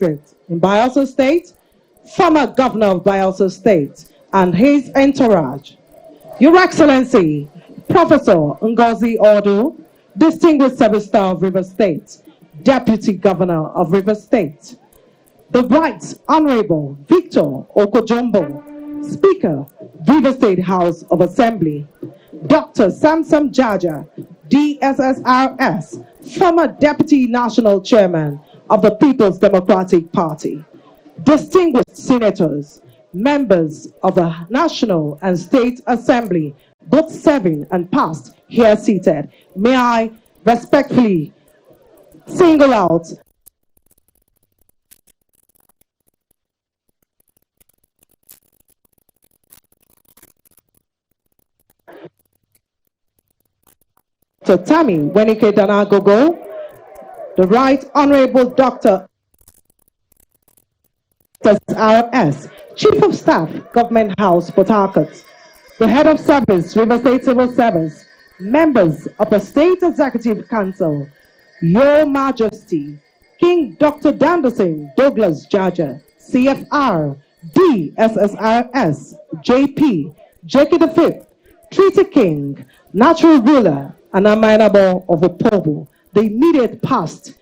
district in Bayelsa State, former governor of Bayelsa State, and his entourage. Your Excellency, Professor Ngozi Odu, Distinguished Service Star of Rivers State, Deputy Governor of Rivers State, the Right Honorable Victor Okojombo, Speaker, Rivers State House of Assembly, Dr. Samsam Jaja, DSSRS, former Deputy National Chairman of the People's Democratic Party, distinguished senators, members of the National and State Assembly, both serving and past, here seated, may I respectfully single out Dr. Tammy Wenike Danagogo, the Right Honorable Dr. RS, Chief of Staff, Government House, Port Harcourt, the Head of Service, River State Civil Service, members of the State Executive Council, Your Majesty, King Dr. Danderson Douglas Jaja, CFR, DSSRS, JP, Jackie V, Treaty King, Natural Ruler, and Amainabo of Opobo, the immediate past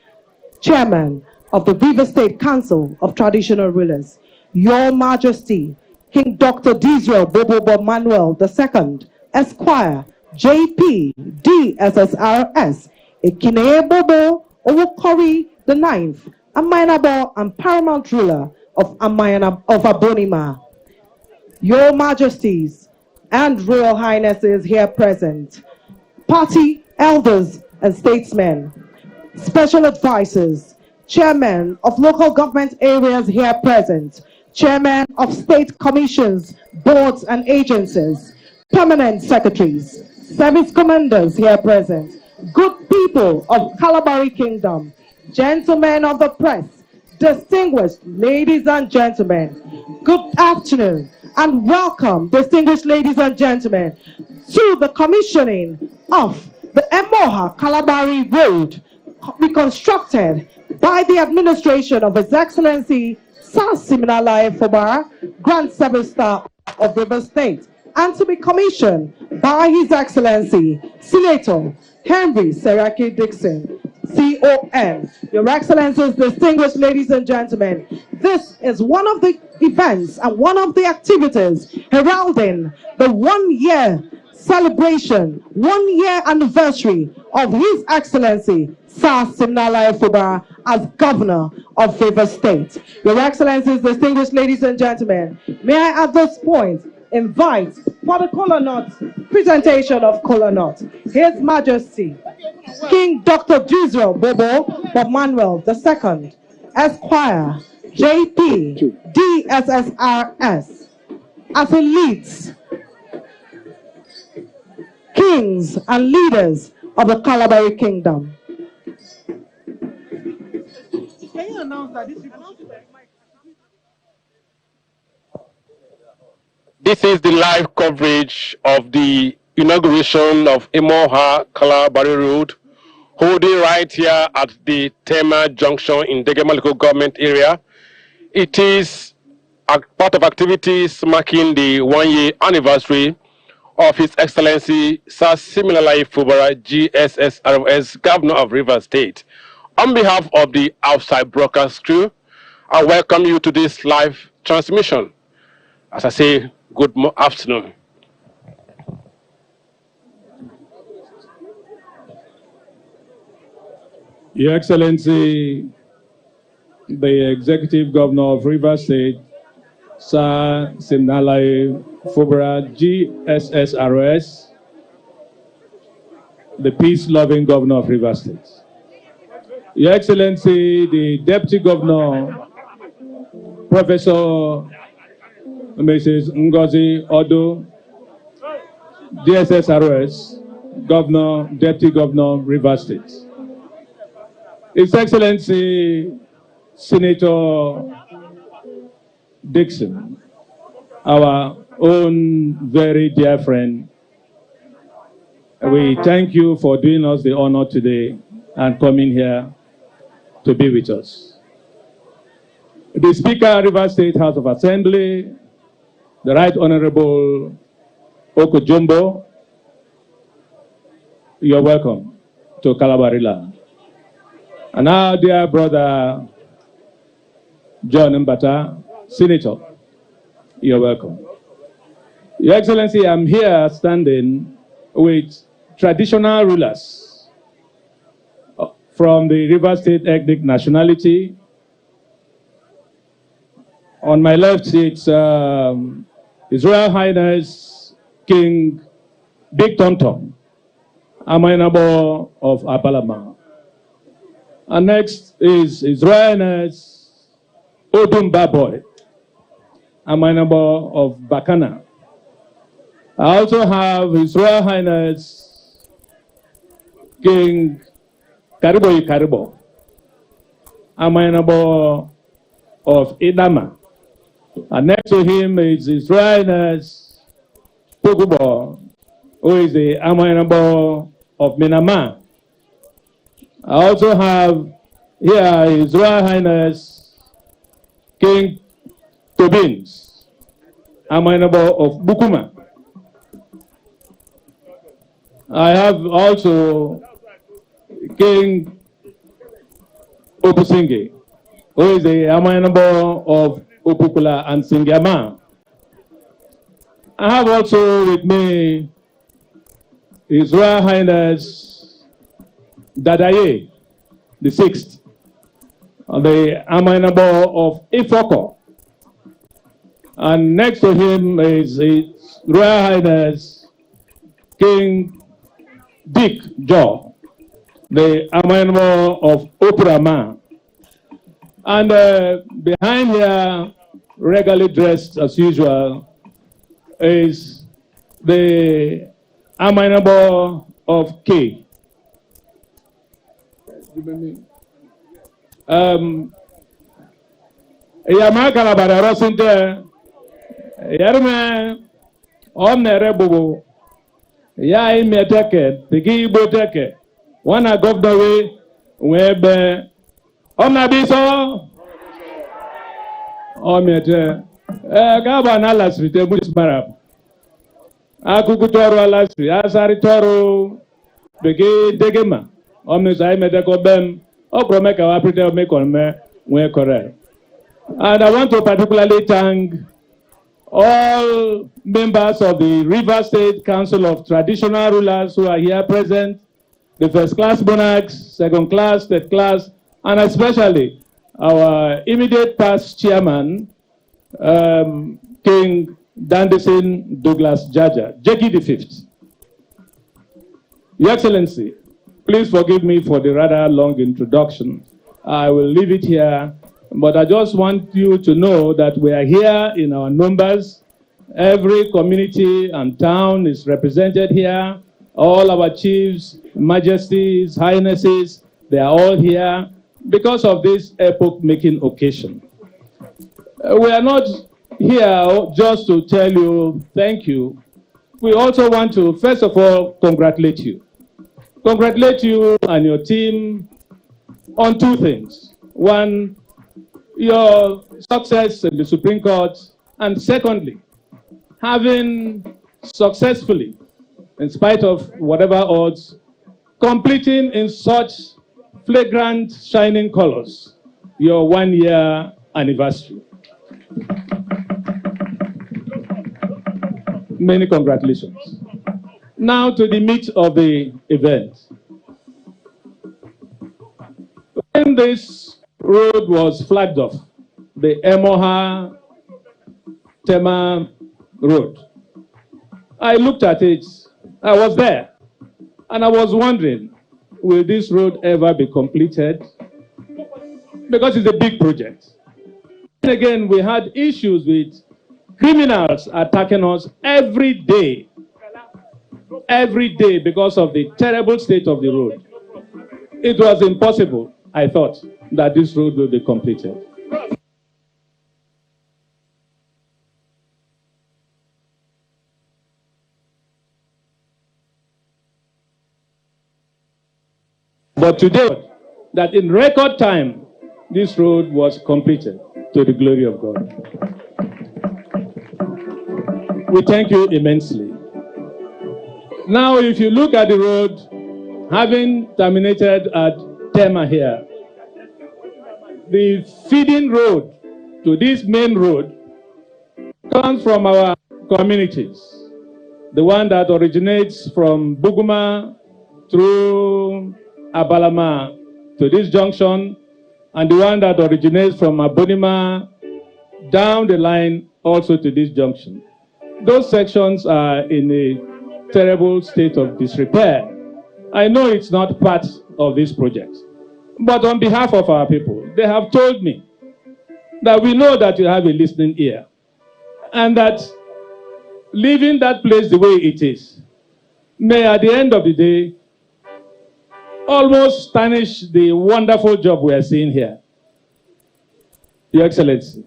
Chairman of the River State Council of Traditional Rulers, Your Majesty, King Dr. Disrael Bobo Manuel II, Esquire, JP, DSSRS, Ekine Bobo Owokori IX, Amainabo and Paramount Ruler of Abonima. Your Majesties and Royal Highnesses here present, party elders and statesmen, special advisors, chairmen of local government areas here present, chairmen of state commissions, boards and agencies, permanent secretaries, service commanders here present, good people of Kalabari Kingdom, gentlemen of the press, distinguished ladies and gentlemen, good afternoon and welcome, distinguished ladies and gentlemen, to the commissioning of the Emohu-Kalabari Road, reconstructed by the administration of His Excellency Sir Siminalayi Fubara, Grand Service Star of Rivers State, and to be commissioned by His Excellency Senator Henry Seraki Dickson, CON. Your Excellencies, distinguished ladies and gentlemen, this is one of the events and one of the activities heralding the 1 year celebration, 1 year anniversary of His Excellency Sir Siminalayi Fubara as Governor of Rivers State. Your Excellencies, distinguished ladies and gentlemen, may I at this point invite for the kola nut presentation of kola nut, His Majesty King Dr. Disrael Bobo Manuel II, Esquire, JP, DSSRS, as he leads kings and leaders of the Kalabari Kingdom. Can you announce that this is the live coverage of the inauguration of Emohu-Kalabari Road, holding right here at the Tema Junction in Degema local government area. It is a part of activities marking the 1 year anniversary of His Excellency Sir Siminalayi Fubara, GSSRS, Governor of Rivers State. On behalf of the outside broadcast crew, I welcome you to this live transmission. As I say, good afternoon. Your Excellency, the Executive Governor of Rivers State, Sir Siminalayi Fubara, GSSRS, the peace-loving Governor of Rivers State. Your Excellency, the Deputy Governor, Professor Mrs. Ngozi Odu, DSSRS, Governor, Deputy Governor, Rivers State. His Excellency, Senator Dickson, our own very dear friend, we thank you for doing us the honor today and coming here to be with us. the Speaker, Rivers State House of Assembly, the Right Honorable Okojumbo, you're welcome to Kalabari land. And our dear brother John Mbata, Senator, you're welcome. Your Excellency, I'm here standing with traditional rulers from the Rivers State ethnic nationality. On my left, it's His Royal Highness King Dickson, Amainabo of Apalama. And next is His Royal Highness Odumbaboy, Amainabo of Bakana. I also have His Royal Highness King Karibo, Amainabo of Idama. And next to him is His Royal Highness Pogubo, who is the Amainabo of Minama. I also have here His Royal Highness King Tobins, Amainabo of Bukuma. I have also King Opusinge, who is the Amainabo of Opukula and Singama. I have also with me His Royal Highness Dadaye, the sixth, the Amainabo of Ifoko. And next to him is His Royal Highness King Dick Jaw, the Amainabo of Opurama. And behind here, regularly dressed as usual, is the Amainabo of K. Emohu-Kalabari Rosinte, Yerme, Omnerebubu, Ya Imeteke, Pigi Boteke, Wana Governor Webe, Omnabiso, Omete, Gabana Lasri, Tebulis Marab, Akukutoro Lasri, Asaritoro, Pigi Degema, Omnis I Meteko Bem, Opromeka Wapita make on me, we correct. And I want to particularly thank all members of the Rivers State Council of Traditional Rulers who are here present, the first class monarchs, second class, third class, and especially our immediate past chairman, King Dandison Douglas Jaja, Jackie the Fifth. Your Excellency, please forgive me for the rather long introduction. I will leave it here, but I just want you to know that we are here in our numbers. Every community and town is represented here. All our chiefs, majesties, highnesses, they are all here because of this epoch-making occasion. We are not here just to tell you thank you. We also want to, first of all, congratulate you. Congratulate you and your team on two things. One, your success in the Supreme Court, and secondly, having successfully, in spite of whatever odds, completing in such flagrant, shining colors your 1-year anniversary. Many congratulations. Now to the meat of the event. When this road was flagged off, the Emohu-Tema road, I looked at it, I was there, and I was wondering, will this road ever be completed? Because it's a big project. And again, we had issues with criminals attacking us every day because of the terrible state of the road. It was impossible, I thought, that this road will be completed. But today, that in record time, this road was completed. to the glory of God. We thank you immensely. Now, if you look at the road, having terminated at Tema here, the feeding road to this main road comes from our communities. The one that originates from Buguma through Abalama to this junction, and the one that originates from Abonima down the line also to this junction. Those sections are in a terrible state of disrepair. I know it's not part of this project, but on behalf of our people, they have told me that we know that you have a listening ear, and that leaving that place the way it is may at the end of the day almost tarnish the wonderful job we are seeing here. Your Excellency,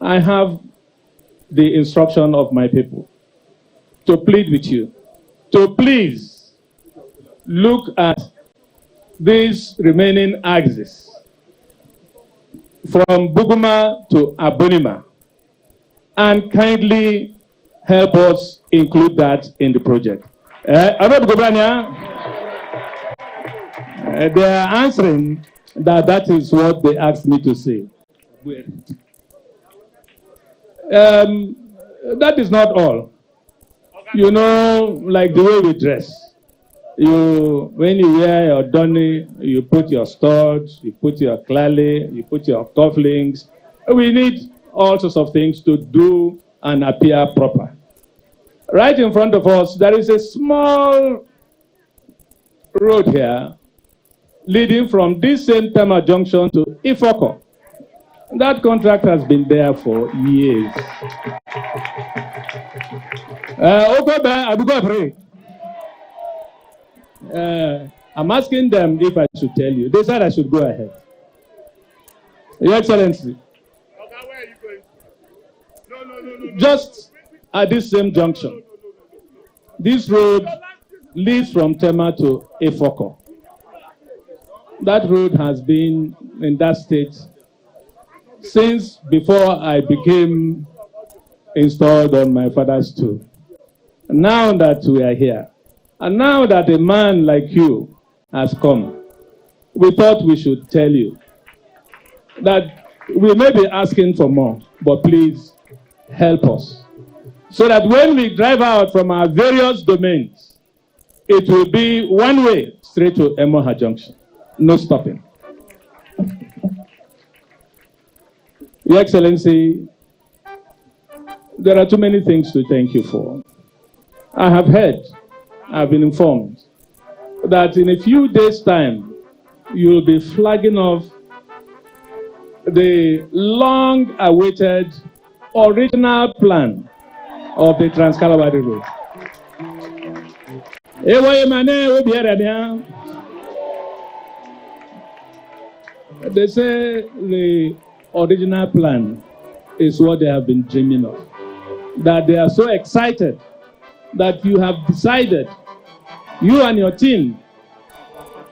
I have the instruction of my people to plead with you to please look at these remaining axes from Buguma to Abonima and kindly help us include that in the project. They are answering that is what they asked me to say. That is not all. You know, like the way we dress. When you wear your donny, you put your studs, you put your clale, you put your cufflinks. We need all sorts of things to do and appear proper. Right in front of us, there is a small road here leading from this same Tema junction to Ifoko. That contract has been there for years. I'm asking them if I should tell you. They said I should go ahead. Your Excellency. Okay, where are you going? No. Just at this same junction. This road leads from Tema to Ifoko. That road has been in that state since before I became installed on my father's stool. Now that we are here, and now that a man like you has come, we thought we should tell you that we may be asking for more, but please help us. So that when we drive out from our various domains, it will be one way straight to Emoha Junction. No stopping. Your Excellency, there are too many things to thank you for. I have heard, I've been informed, that in a few days' time, you'll be flagging off the long-awaited original plan of the Trans-Calabar road. They say the original plan is what they have been dreaming of. That they are so excited that you have decided, you and your team,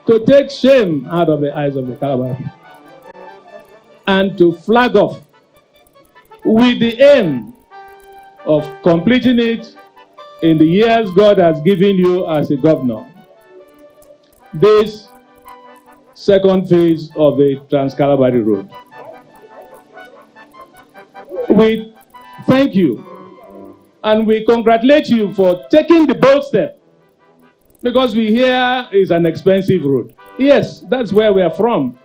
to take shame out of the eyes of the Calabar and to flag off with the aim of completing it in the years God has given you as a governor. This second phase of the Trans-Calabar road. We thank you and we congratulate you for taking the bold step, because we hear is an expensive road. Yes, that's where we are from.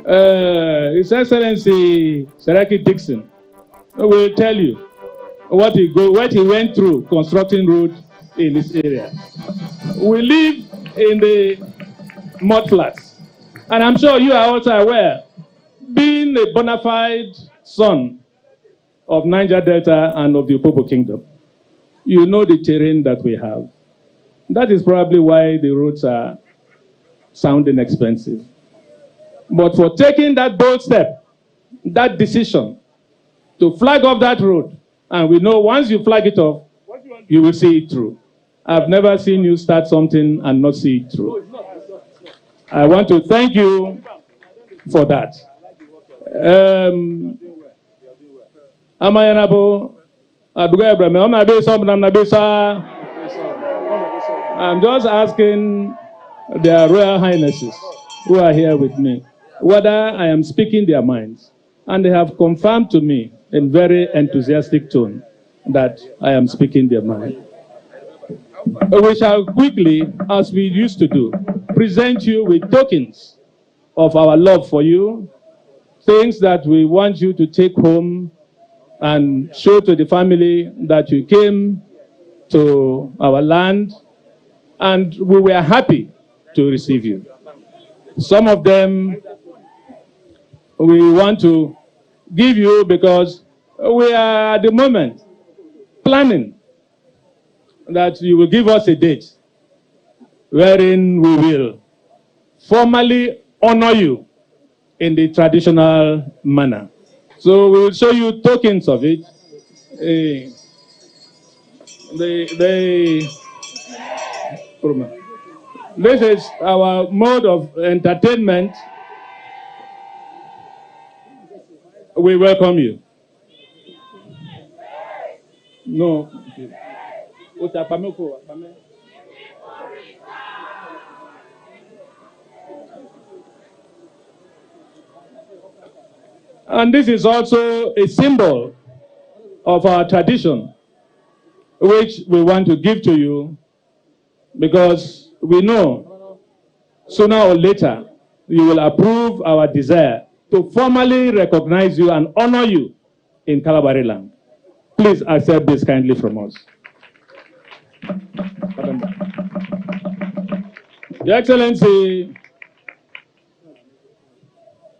His Excellency Seraki Dickson will tell you what he went through constructing road in this area. We live in the mud flats, and I'm sure you are also aware, being a bona fide son of Niger Delta and of the Opobo Kingdom, you know the terrain that we have. That is probably why the roads are sounding expensive. But for taking that bold step, that decision to flag off that road, and we know once you flag it off, you will see it through. I've never seen you start something and not see it through. I want to thank you for that. Amayanabo, I'm just asking their Royal Highnesses who are here with me whether I am speaking their minds. And they have confirmed to me in very enthusiastic tone that I am speaking their mind. We shall quickly, as we used to do, present you with tokens of our love for you, things that we want you to take home and show to the family that you came to our land and we were happy to receive you. Some of them we want to give you because we are at the moment planning that you will give us a date wherein we will formally honor you in the traditional manner. So we will show you tokens of it. This is our mode of entertainment. We welcome you. No. And this is also a symbol of our tradition, which we want to give to you because we know sooner or later you will approve our desire to formally recognize you and honor you in Kalabari land. Please accept this kindly from us. Your Excellency,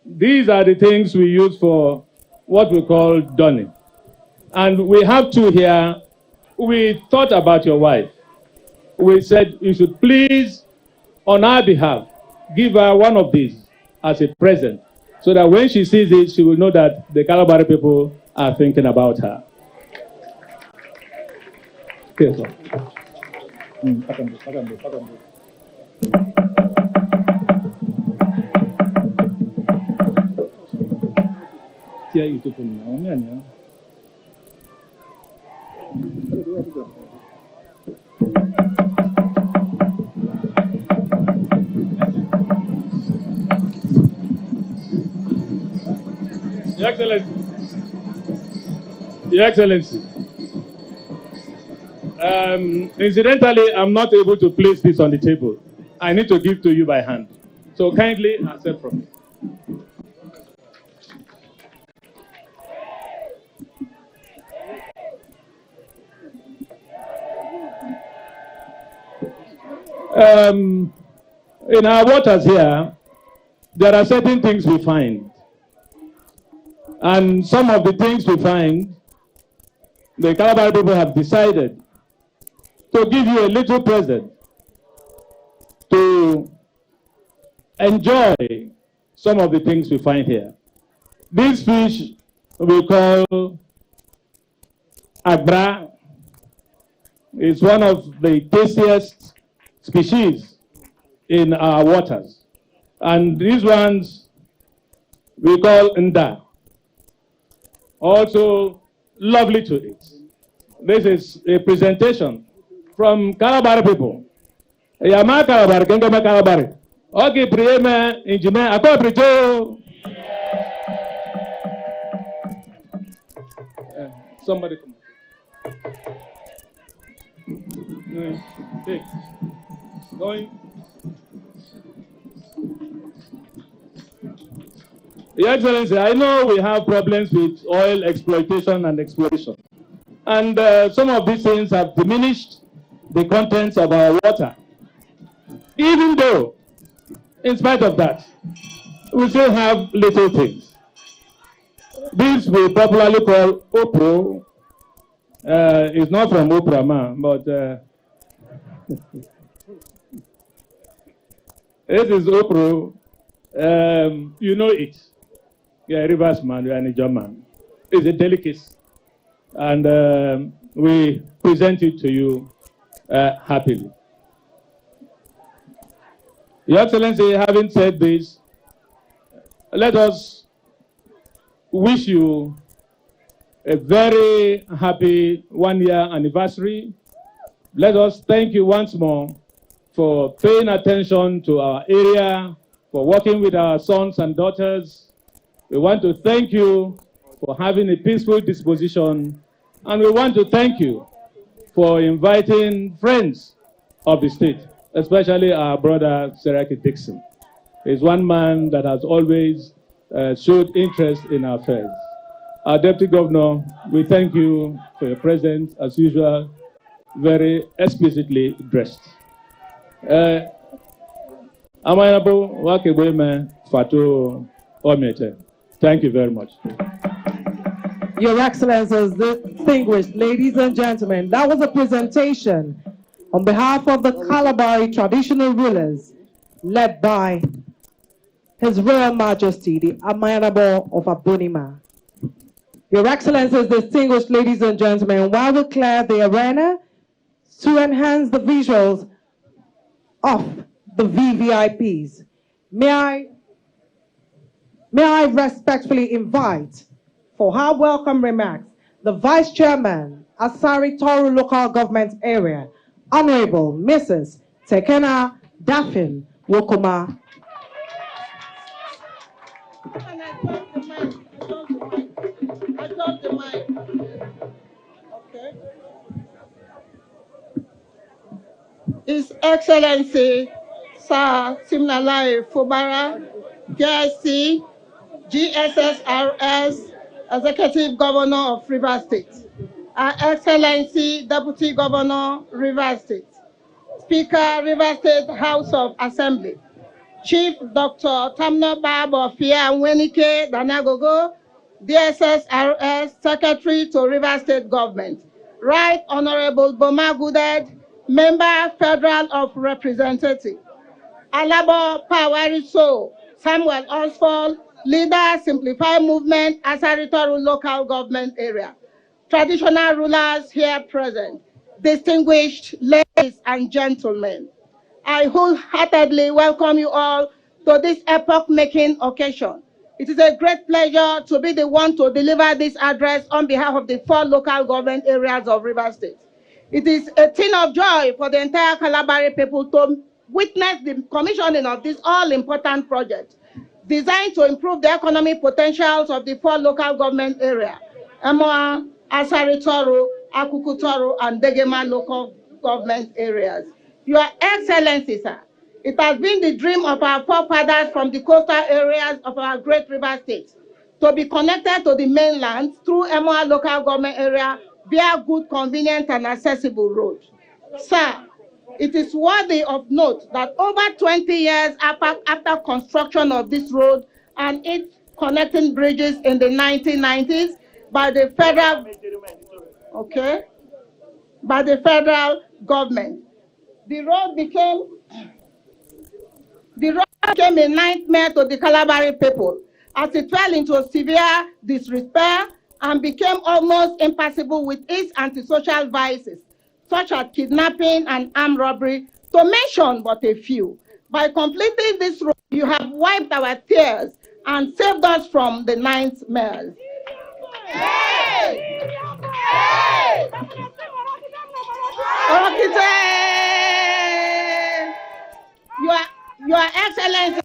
these are the things we use for what we call dunning. And we have two here. We thought about your wife. We said you should please, on our behalf, give her one of these as a present, so that when she sees it, she will know that the Kalabari people are thinking about her. Okay, sir. Your Excellency. Your Excellency. Incidentally, I'm not able to place this on the table. I need to give to you by hand. So kindly accept from me. In our waters here, there are certain things we find. And some of the things we find, the Calabar people have decided to give you a little present to enjoy some of the things we find here. This fish we call agbra. It's one of the tastiest species in our waters. And these ones we call nda. Also lovely to eat. This is a presentation from Calabar people. Yama Calabar, Gengama Calabar. Okay, Priema, Injime, Ako Prijo. Somebody come on. Hey, going. Your Excellency, I know we have problems with oil exploitation and exploration. And some of these things have diminished the contents of our water. Even though, in spite of that, we still have little things. This we popularly call opro. It's not from Oprah, but this is opro. You know it. You're a Rivers man, you're a Niger man. It's a delicacy. And we present it to you happily. Your Excellency, having said this, let us wish you a very happy one-year anniversary. Let us thank you once more for paying attention to our area, for working with our sons and daughters. We want to thank you for having a peaceful disposition, and we want to thank you for inviting friends of the state, especially our brother Seraki Dickson. He's one man that has always showed interest in our affairs. Our Deputy Governor, we thank you for your presence, as usual, very explicitly dressed. Amayabo Wakebweme Fatu Omete. Thank you very much. Your Excellencies, distinguished ladies and gentlemen, that was a presentation on behalf of the Kalabari traditional rulers, led by His Royal Majesty, the Amayabo of Abunima. Your Excellencies, distinguished ladies and gentlemen, while we clear the arena to enhance the visuals of the VVIPs, may I respectfully invite, for her welcome remarks, the Vice Chairman, Asari Toru Local Government Area, Honorable Mrs. Tekena Daffin Wokoma. His Excellency Sir Simnalai Fubara, JSC, GSSRS, Executive Governor of Rivers State, Her Excellency Deputy Governor, Rivers State, Speaker, Rivers State House of Assembly, Chief Dr. Tamno Babo Fia Wenike Danagogo, DSSRS Secretary to Rivers State Government, Right Honorable Boma Guded, Member Federal of Representative, Alabo Pawariso, Samuel Osford, Leader Simplify Movement, Asaritoru Local Government Area, traditional rulers here present, distinguished ladies and gentlemen, I wholeheartedly welcome you all to this epoch-making occasion. It is a great pleasure to be the one to deliver this address on behalf of the 4 local government areas of Rivers State. It is a thing of joy for the entire Kalabari people to witness the commissioning of this all-important project designed to improve the economic potentials of the 4 local government areas, Emoa, Asaritoru, Akukutoru, and Degema local government areas. Your Excellency, sir, it has been the dream of our forefathers from the coastal areas of our great river state to be connected to the mainland through Emoa local government area via good, convenient, and accessible road. Sir, it is worthy of note that over 20 years after construction of this road and its connecting bridges in the 1990s by the federal government, the road became a nightmare to the Kalabari people as it fell into severe disrepair and became almost impassable with its antisocial vices, such as kidnapping and armed robbery, to mention but a few. By completing this road, you have wiped our tears and saved us from the nightmares. Hey! Hey! Your Excellency,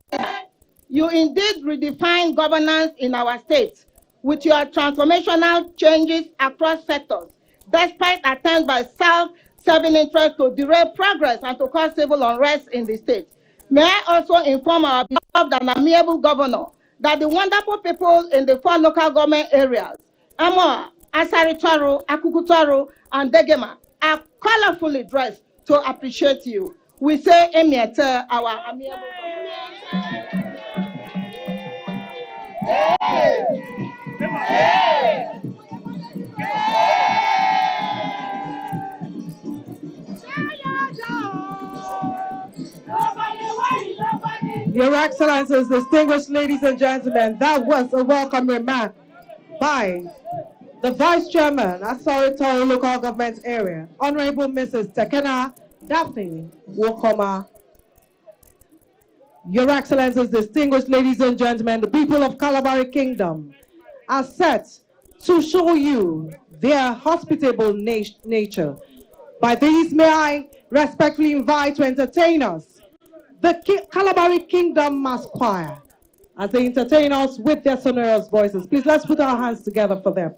you indeed redefine governance in our state with your transformational changes across sectors, despite attempts by self-serving interests to derail progress and to cause civil unrest in the state. May I also inform our beloved and amiable governor that the wonderful people in the 4 local government areas, Amoa, Asaritoru, Akukutoru, and Degema, are colorfully dressed to appreciate you. We say Emiete, our amiable governor. Hey! Hey! Your Excellencies, distinguished ladies and gentlemen, that was a welcome remark by the Vice Chairman, Asari Toru Local Government Area, Honorable Mrs. Tekena Daphne Wokoma. Your Excellencies, distinguished ladies and gentlemen, the people of Kalabari Kingdom, are set to show you their hospitable nature. By these, may I respectfully invite to entertain us the Kalabari Kingdom Mass Choir as they entertain us with their sonorous voices. Please, let's put our hands together for them.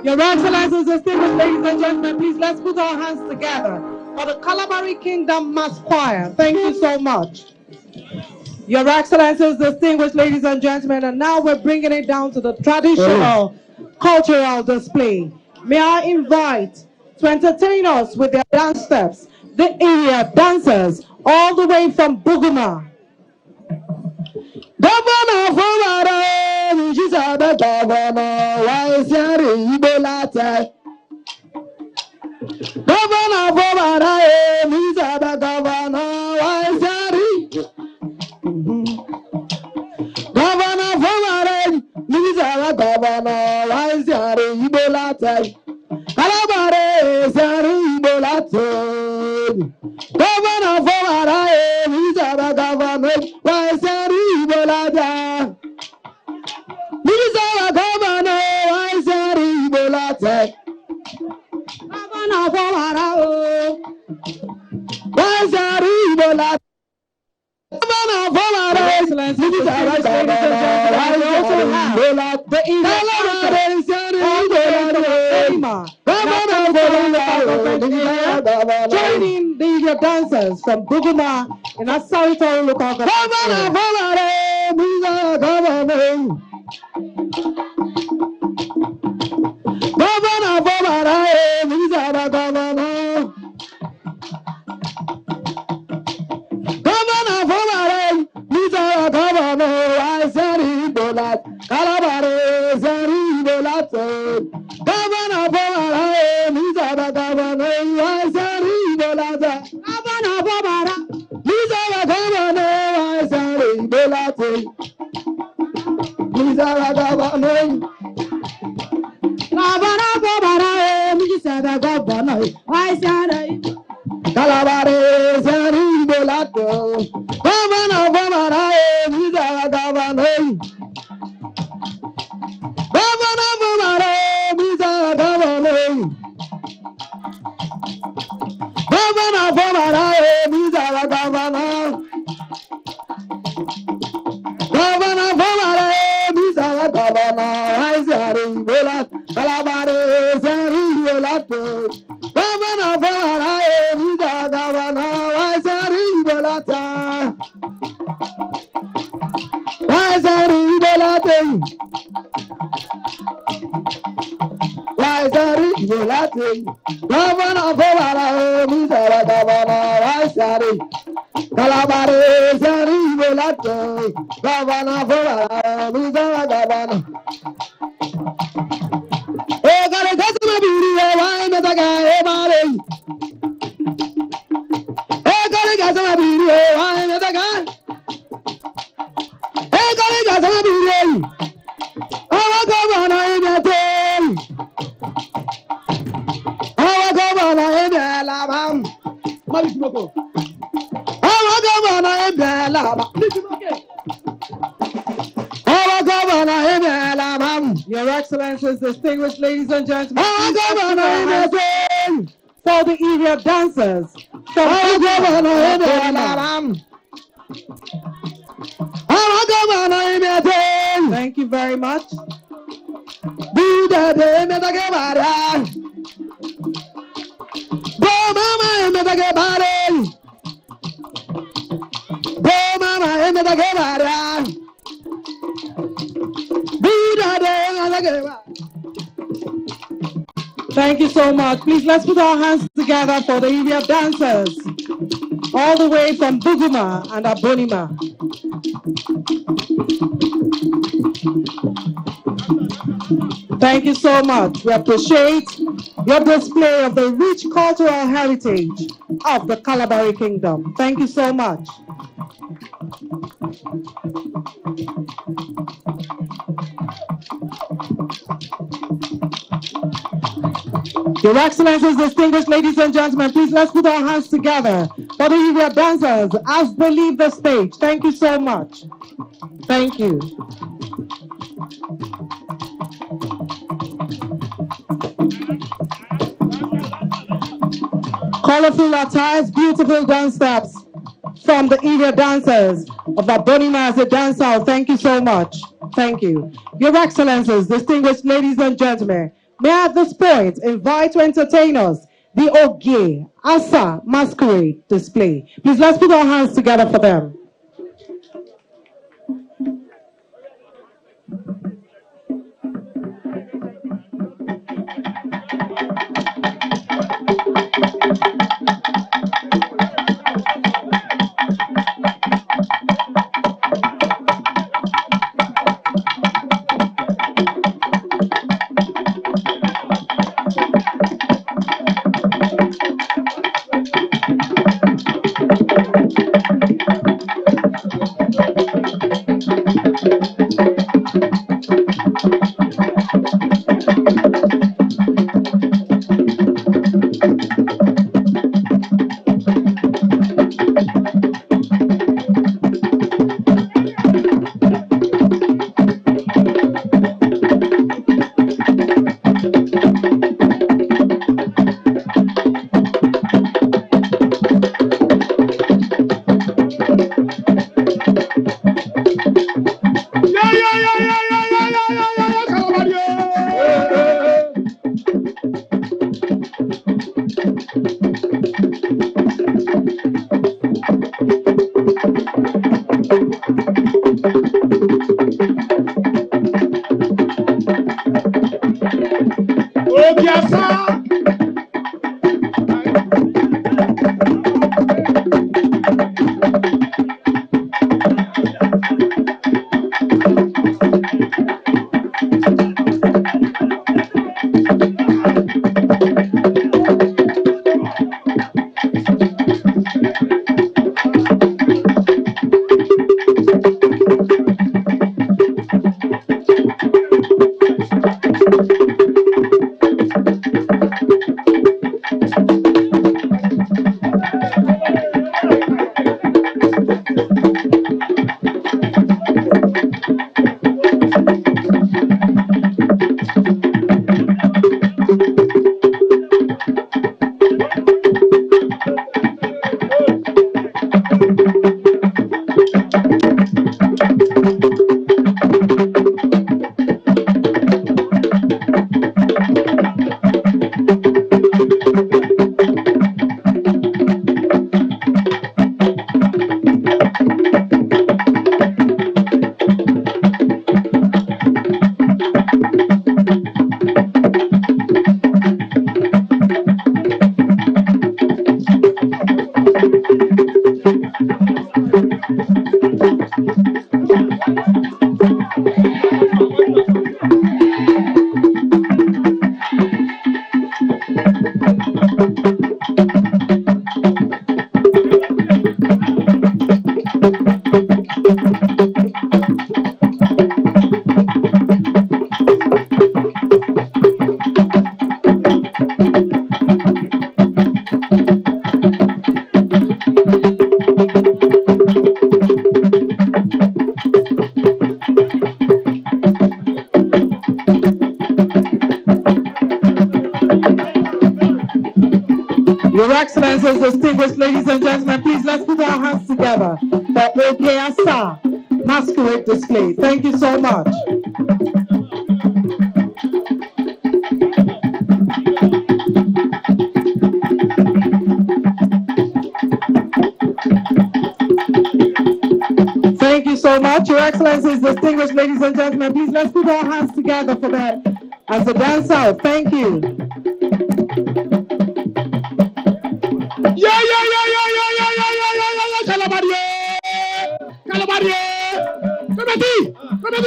Your Excellencies, distinguished ladies and gentlemen, please let's put our hands together for the Kalabari Kingdom Mass Choir. Thank you so much. Your Excellencies, distinguished ladies and gentlemen, and now we're bringing it down to the traditional cultural display. May I invite to entertain us with their dance steps, the area dancers all the way from Buguma. Governor Fubara, she's a governor, why is there Ibolata? Governor Fubara, he's a governor, why is there? Governor Fubara, he's a governor, why is there Ibolata? Kalabare, is there Ibolata? Governor Fubara, he's a governor, why is there Ibolata? He's a governor, why is there Ibolata? Governor Fubara, why is there Ibolata? Governor Fubara, he's a governor, why is there Ibolata? The Kalabare, is there Ibolata? Joining the dancers from Buguma in a solitary local government. Governor why Sari Bola, Kalabari, Sari Bola, Governor Fubara, Governor, why Sari Bola, why Sari Bola, why Sari Bola, Governor Fubara, Governor, why Sari Kalabari, Sari Bola, Governor Fubara, Governor. Oh, God, that's my beauty. Why am I the guy? Oh, God, that's my beauty. Why am I the guy? Oh, God, that's my beauty. Oh, God, I am a day. Oh, God, I am a lava. Oh, God, I am a lava. Oh, God, I am a lava. Your Excellencies, distinguished ladies and gentlemen, Oh, God, I am a day. for the area dancers. Oh, God, I am a lava. Oh, God, I am a day. Thank you very much. Do the day, never get bad. Go, mama, never get bad. Go, mama, never get bad. Do the day, never get bad. Thank you so much. Please, let's put our hands together for the area dancers, all the way from Buguma and Abonima. Thank you so much. We appreciate your display of the rich cultural heritage of the Kalabari Kingdom. Thank you so much. Your Excellencies, distinguished ladies and gentlemen, please let's put our hands together for the area dancers as they leave the stage. Thank you so much. Thank you. Colorful attires, beautiful dance steps from the area dancers of Abonima as a dance out. Thank you so much. Thank you. Your Excellencies, distinguished ladies and gentlemen, may I at this point invite to entertain us the Ogie Asa Masquerade display. Please let's put our hands together for them. Your Excellencies, distinguished ladies and gentlemen, please let's put our hands together for Okeasa masquerade display. Thank you so much. Thank you so much. Your Excellencies, distinguished ladies and gentlemen, please let's put our hands together for that as a dance out. Thank you. Kalabari! Kalabari! Come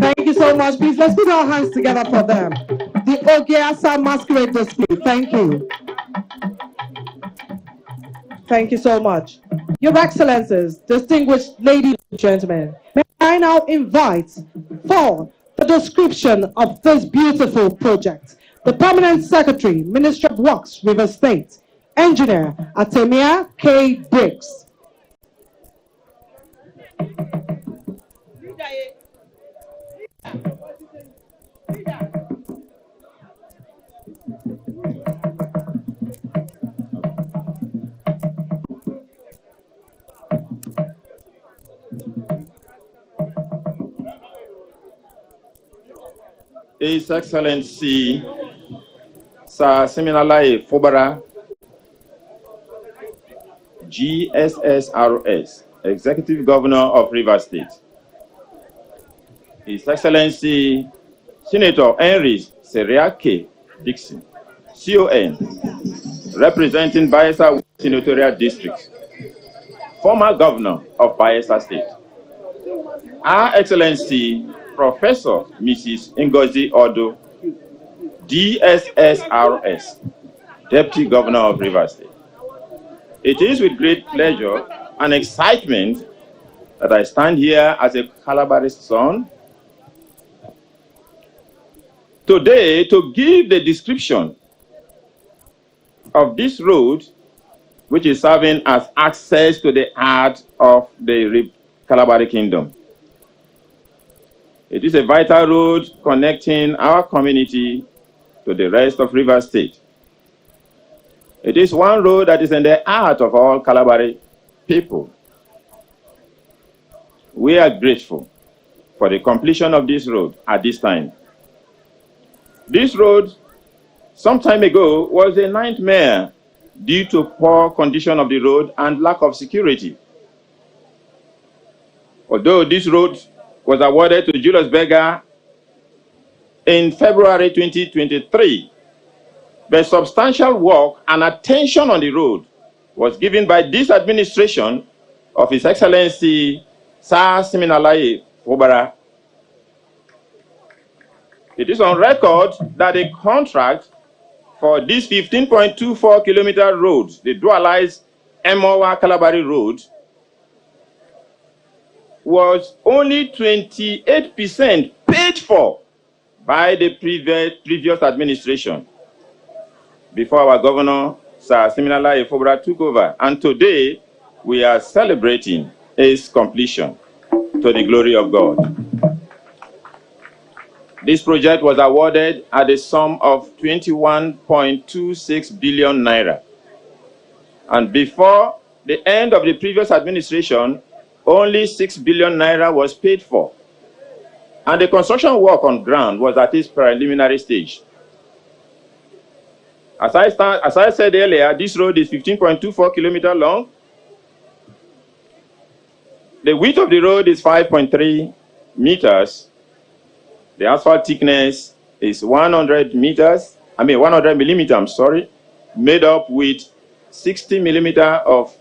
Thank you so much. Please let's put our hands together for them. The Okeasa masquerade display. Thank you. Thank you so much. Your Excellencies, distinguished ladies and gentlemen, may I now invite for the description of this beautiful project, the Permanent Secretary, Ministry of Works, River State, Engineer Atemia K. Briggs. His Excellency Sir Siminalayi Fubara, GSSRS, Executive Governor of Rivers State. His Excellency Senator Henry Seriake Dickson, CON, representing Bayelsa Senatorial District, former Governor of Bayelsa State. Her Excellency Professor Mrs. Ngozi Odo, DSSRS, Deputy Governor of Rivers State. It is with great pleasure and excitement that I stand here as a Calabarist son today to give the description of this road, which is serving as access to the heart of the Kalabari Kingdom. It is a vital road connecting our community to the rest of Rivers State. It is one road that is in the heart of all Kalabari people. We are grateful for the completion of this road at this time. This road, some time ago, was a nightmare due to poor condition of the road and lack of security. Although this road was awarded to Julius Berger in February 2023, but substantial work and attention on the road was given by this administration of His Excellency Sir Siminalayi Fubara. It is on record that the contract for this 15.24 kilometer road, the dualized Emohu-Kalabari road, was only 28% paid for by the previous administration before our governor, Sir Siminalayi Fubara, took over. And today, we are celebrating its completion to the glory of God. This project was awarded at a sum of 21.26 billion naira. And before the end of the previous administration, only 6 billion naira was paid for. And the construction work on ground was at its preliminary stage. As I said earlier, this road is 15.24 kilometers long. The width of the road is 5.3 meters. The asphalt thickness is 100 millimeters, made up with 60 millimeters of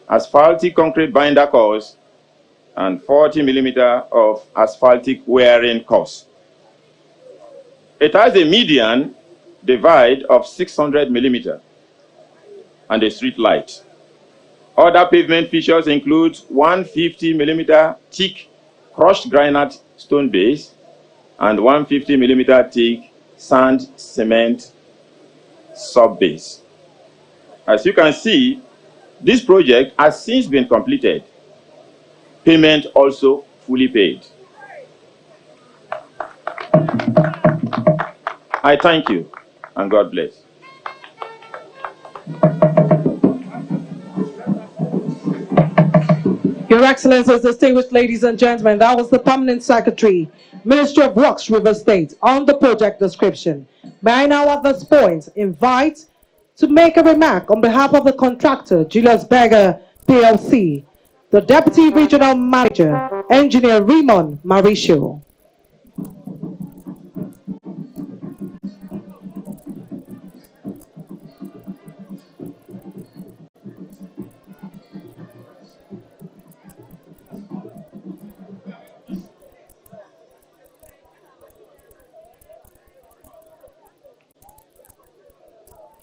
asphaltic concrete binder course and 40 millimeters of asphaltic wearing course. It has a median divide of 600 millimeters and a street light. Other pavement features include 150 millimeter thick crushed granite stone base and 150 millimeter thick sand cement sub base. As you can see, this project has since been completed. Payment also fully paid. I thank you, and God bless. Your Excellencies, distinguished ladies and gentlemen, that was the Permanent Secretary, Ministry of Works, River State, on the project description. May I now at this point invite to make a remark on behalf of the contractor, Julius Berger PLC, the Deputy Regional Manager, Engineer Raymond Mauricio.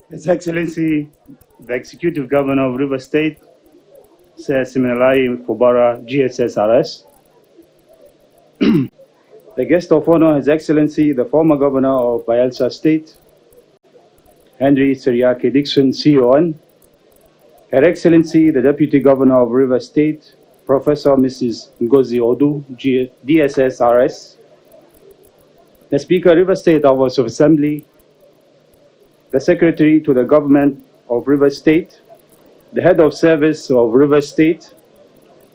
His Excellency, the Executive Governor of River State, Sir Siminalayi Fubara, GSSRS. The guest of honor, His Excellency, the former Governor of Bayelsa State, Henry Seriake Dickson, CON. Her Excellency, the Deputy Governor of River State, Professor Mrs. Ngozi Odu, DSSRS. The Speaker, River State House of Assembly, the Secretary to the Government of River State, the Head of Service of River State,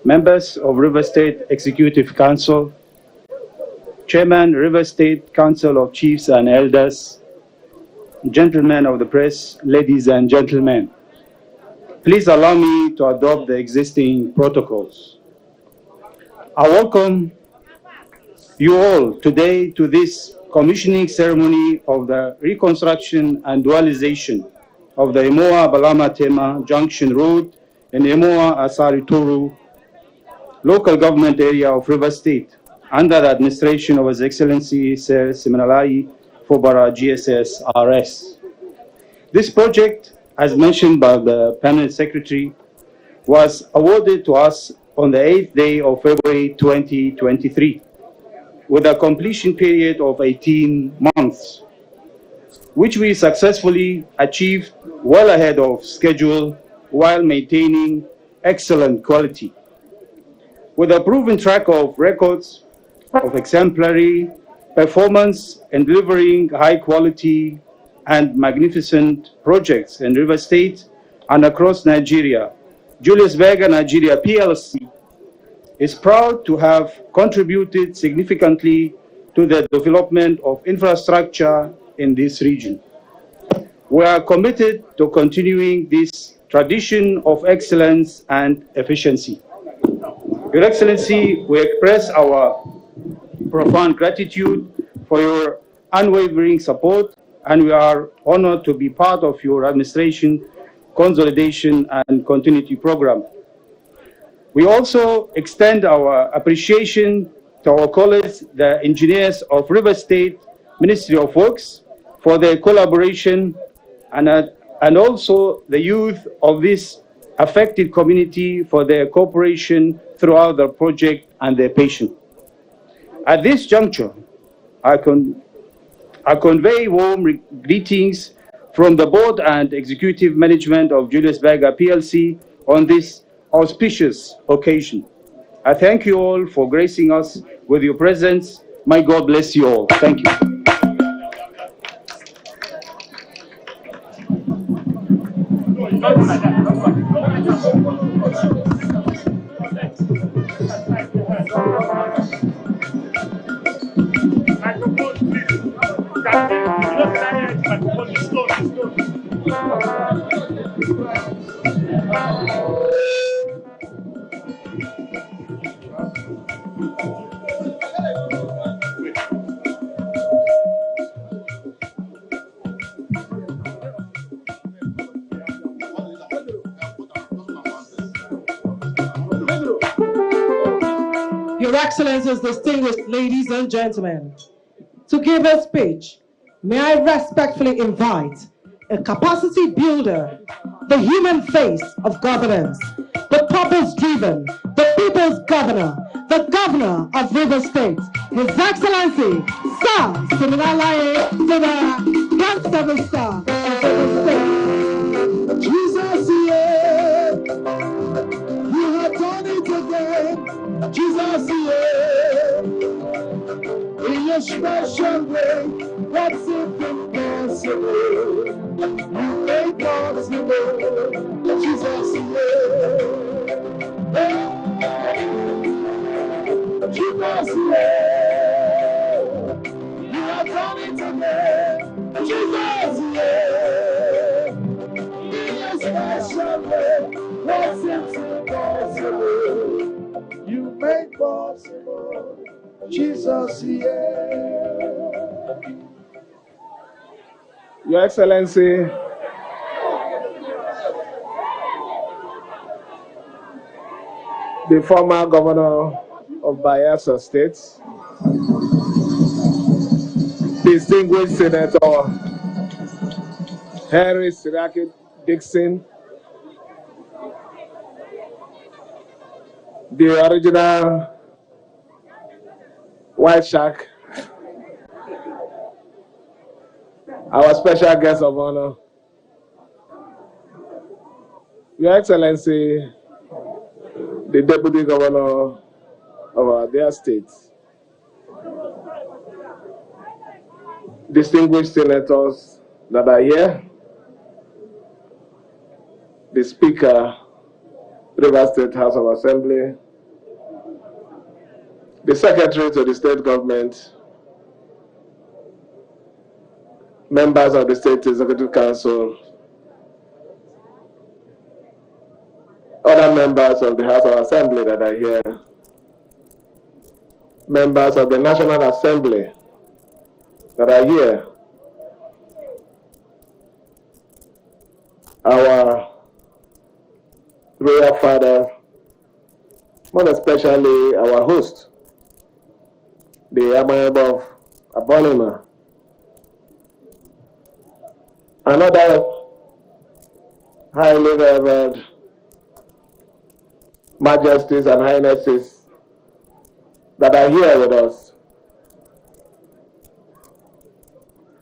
members of River State Executive Council, Chairman, River State Council of Chiefs and Elders, gentlemen of the press, ladies and gentlemen. Please allow me to adopt the existing protocols. I welcome you all today to this commissioning ceremony of the reconstruction and dualization of the Emohu-Balama-Tema Junction Road in Emohu-Asari-Toru local government area of River State under the administration of His Excellency Sir Siminalayi Fubara, GSSRS. This project, as mentioned by the Permanent Secretary, was awarded to us on the 8th day of February 2023. With a completion period of 18 months, which we successfully achieved well ahead of schedule while maintaining excellent quality. With a proven track of records of exemplary performance in delivering high quality and magnificent projects in River State and across Nigeria, Julius Berger Nigeria PLC is proud to have contributed significantly to the development of infrastructure in this region. We are committed to continuing this tradition of excellence and efficiency. Your Excellency, we express our profound gratitude for your unwavering support, and we are honored to be part of your administration consolidation and continuity program. We also extend our appreciation to our colleagues, the engineers of River State Ministry of Works, for their collaboration, and also the youth of this affected community for their cooperation throughout the project and their patience. At this juncture, I convey warm greetings from the board and executive management of Julius Berger PLC on this auspicious occasion. I thank you all for gracing us with your presence. May God bless you all. Thank you. Your Excellencies, distinguished ladies and gentlemen, to give a speech, may I respectfully invite a capacity builder, the human face of governance, the purpose-driven, the people's governor, the governor of River State, His Excellency, Sir Siminalayi Fubara, Grand 7-star of River State. Jesus, yeah, you have done it again. Jesus, yeah, in your special way. What's impossible? You make possible. Jesus, yeah. Jesus, yeah. You are coming to me. Jesus, yeah. In a special way. What's impossible? You make possible. Jesus, yeah. Your Excellency, the former governor of Bayelsa State, distinguished Senator Henry Dickson, the original White Shark, our special guest of honor, Your Excellency, the Deputy Governor of our dear state, distinguished senators that are here, the Speaker, River State House of Assembly, the Secretary to the State Government, members of the State Executive Council, other members of the House of Assembly that are here, members of the National Assembly that are here, our royal father, more especially our host, the Amiable of Abonima, and other highly revered majesties and highnesses that are here with us,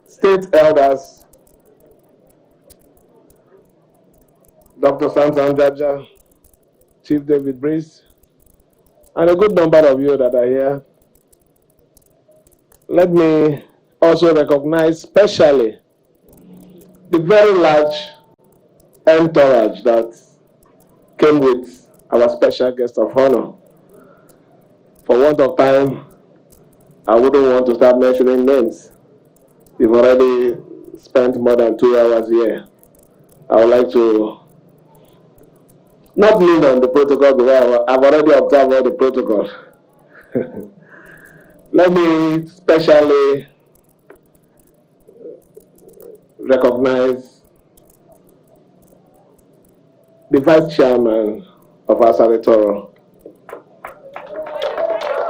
state elders, Dr. Samson Jaja, Chief David Breeze, and a good number of you that are here. Let me also recognize specially the very large entourage that came with our special guest of honor. For want of time, I wouldn't want to start mentioning names. We've already spent more than 2 hours here. I would like to not lean on the protocol because I've already observed all the protocol. Let me specially recognize the Vice Chairman of our Sanitoro,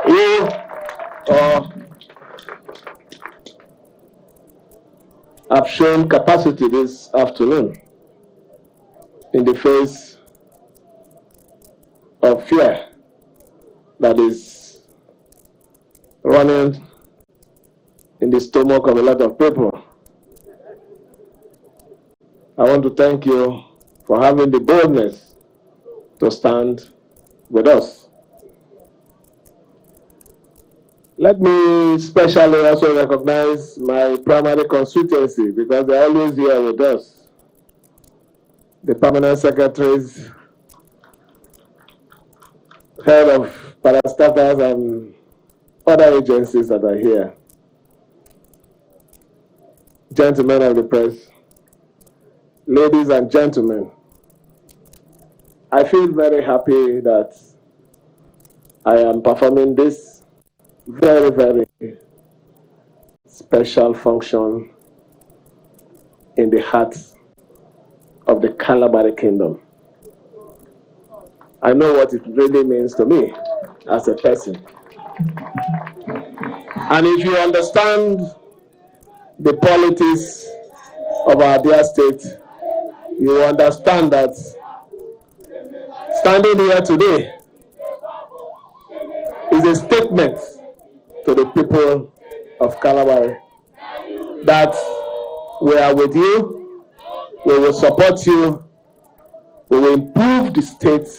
who have shown capacity this afternoon in the face of fear that is running in the stomach of a lot of people. I want to thank you for having the boldness to stand with us. Let me especially also recognize my primary constituency because they're always here with us. The permanent secretaries, head of parastatals and other agencies that are here. Gentlemen of the press, ladies and gentlemen, I feel very happy that I am performing this very, very special function in the heart of the Kalabari Kingdom. I know what it really means to me as a person. And if you understand the politics of our dear state, you understand that standing here today is a statement to the people of Kalabari that we are with you, we will support you, we will improve the state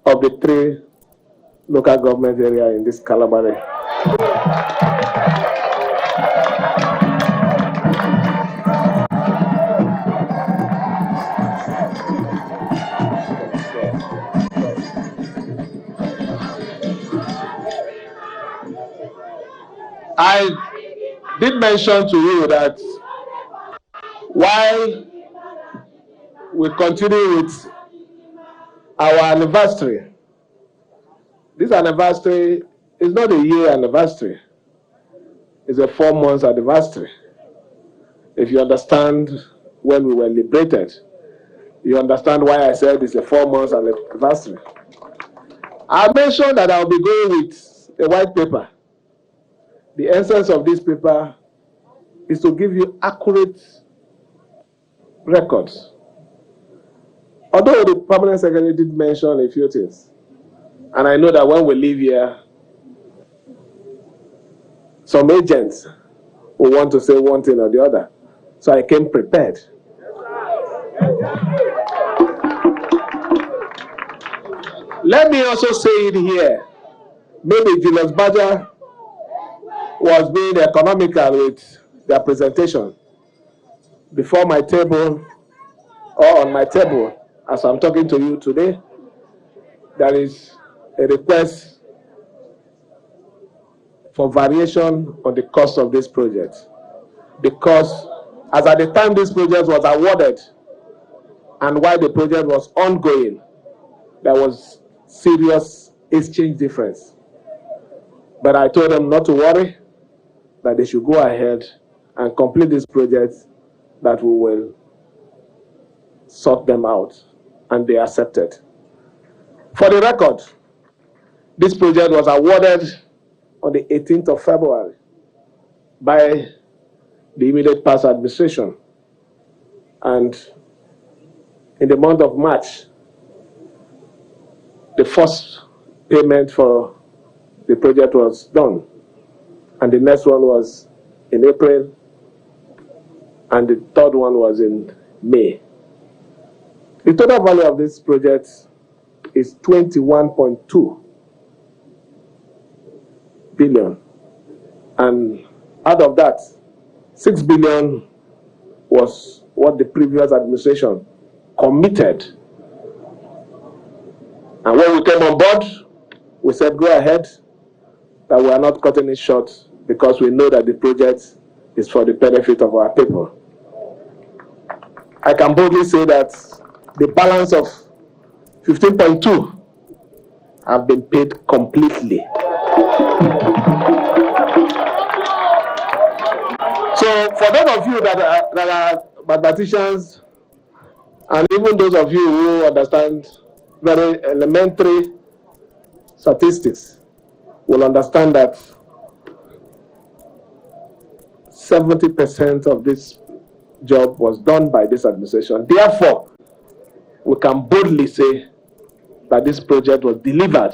of the 3 local government areas in this Kalabari. I did mention to you that while we continue with our anniversary, this anniversary is not a year anniversary, it's a 4 months anniversary. If you understand when we were liberated, you understand why I said it's a 4 months anniversary. I mentioned that I'll be going with a white paper. The essence of this paper is to give you accurate records. Although the permanent secretary did mention a few things, and I know that when we leave here, some agents will want to say one thing or the other. So I came prepared. Let me also say it here. Maybe Julius Badger was being economical with their presentation. Before my table, or on my table, as I'm talking to you today, there is a request for variation on the cost of this project. Because as at the time this project was awarded and while the project was ongoing, there was serious exchange difference. But I told them not to worry, that they should go ahead and complete this project, that we will sort them out, and they accepted. For the record, this project was awarded on the 18th of February by the immediate past administration. And in the month of March, the first payment for the project was done. And the next one was in April, and the third one was in May. The total value of this project is 21.2 billion. And out of that, 6 billion was what the previous administration committed. And when we came on board, we said, go ahead, that we are not cutting it short because we know that the project is for the benefit of our people. I can boldly say that the balance of 15.2 have been paid completely. So for those of you that are mathematicians, and even those of you who understand very elementary statistics, will understand that 70% of this job was done by this administration. Therefore, we can boldly say that this project was delivered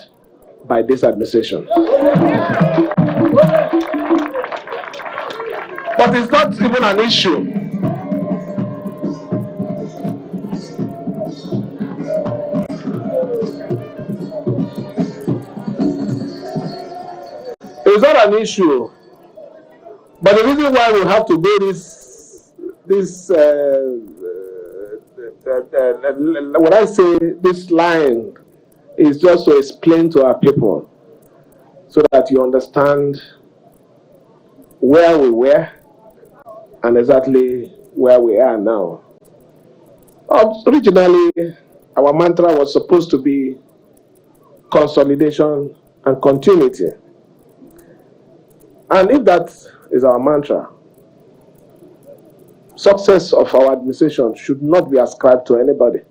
by this administration. But it's not even an issue. It's not an issue. But the reason why we have to do when I say this line, is just to explain to our people so that you understand where we were and exactly where we are now. Originally, our mantra was supposed to be consolidation and continuity. And if that is our mantra, success of our administration should not be ascribed to anybody,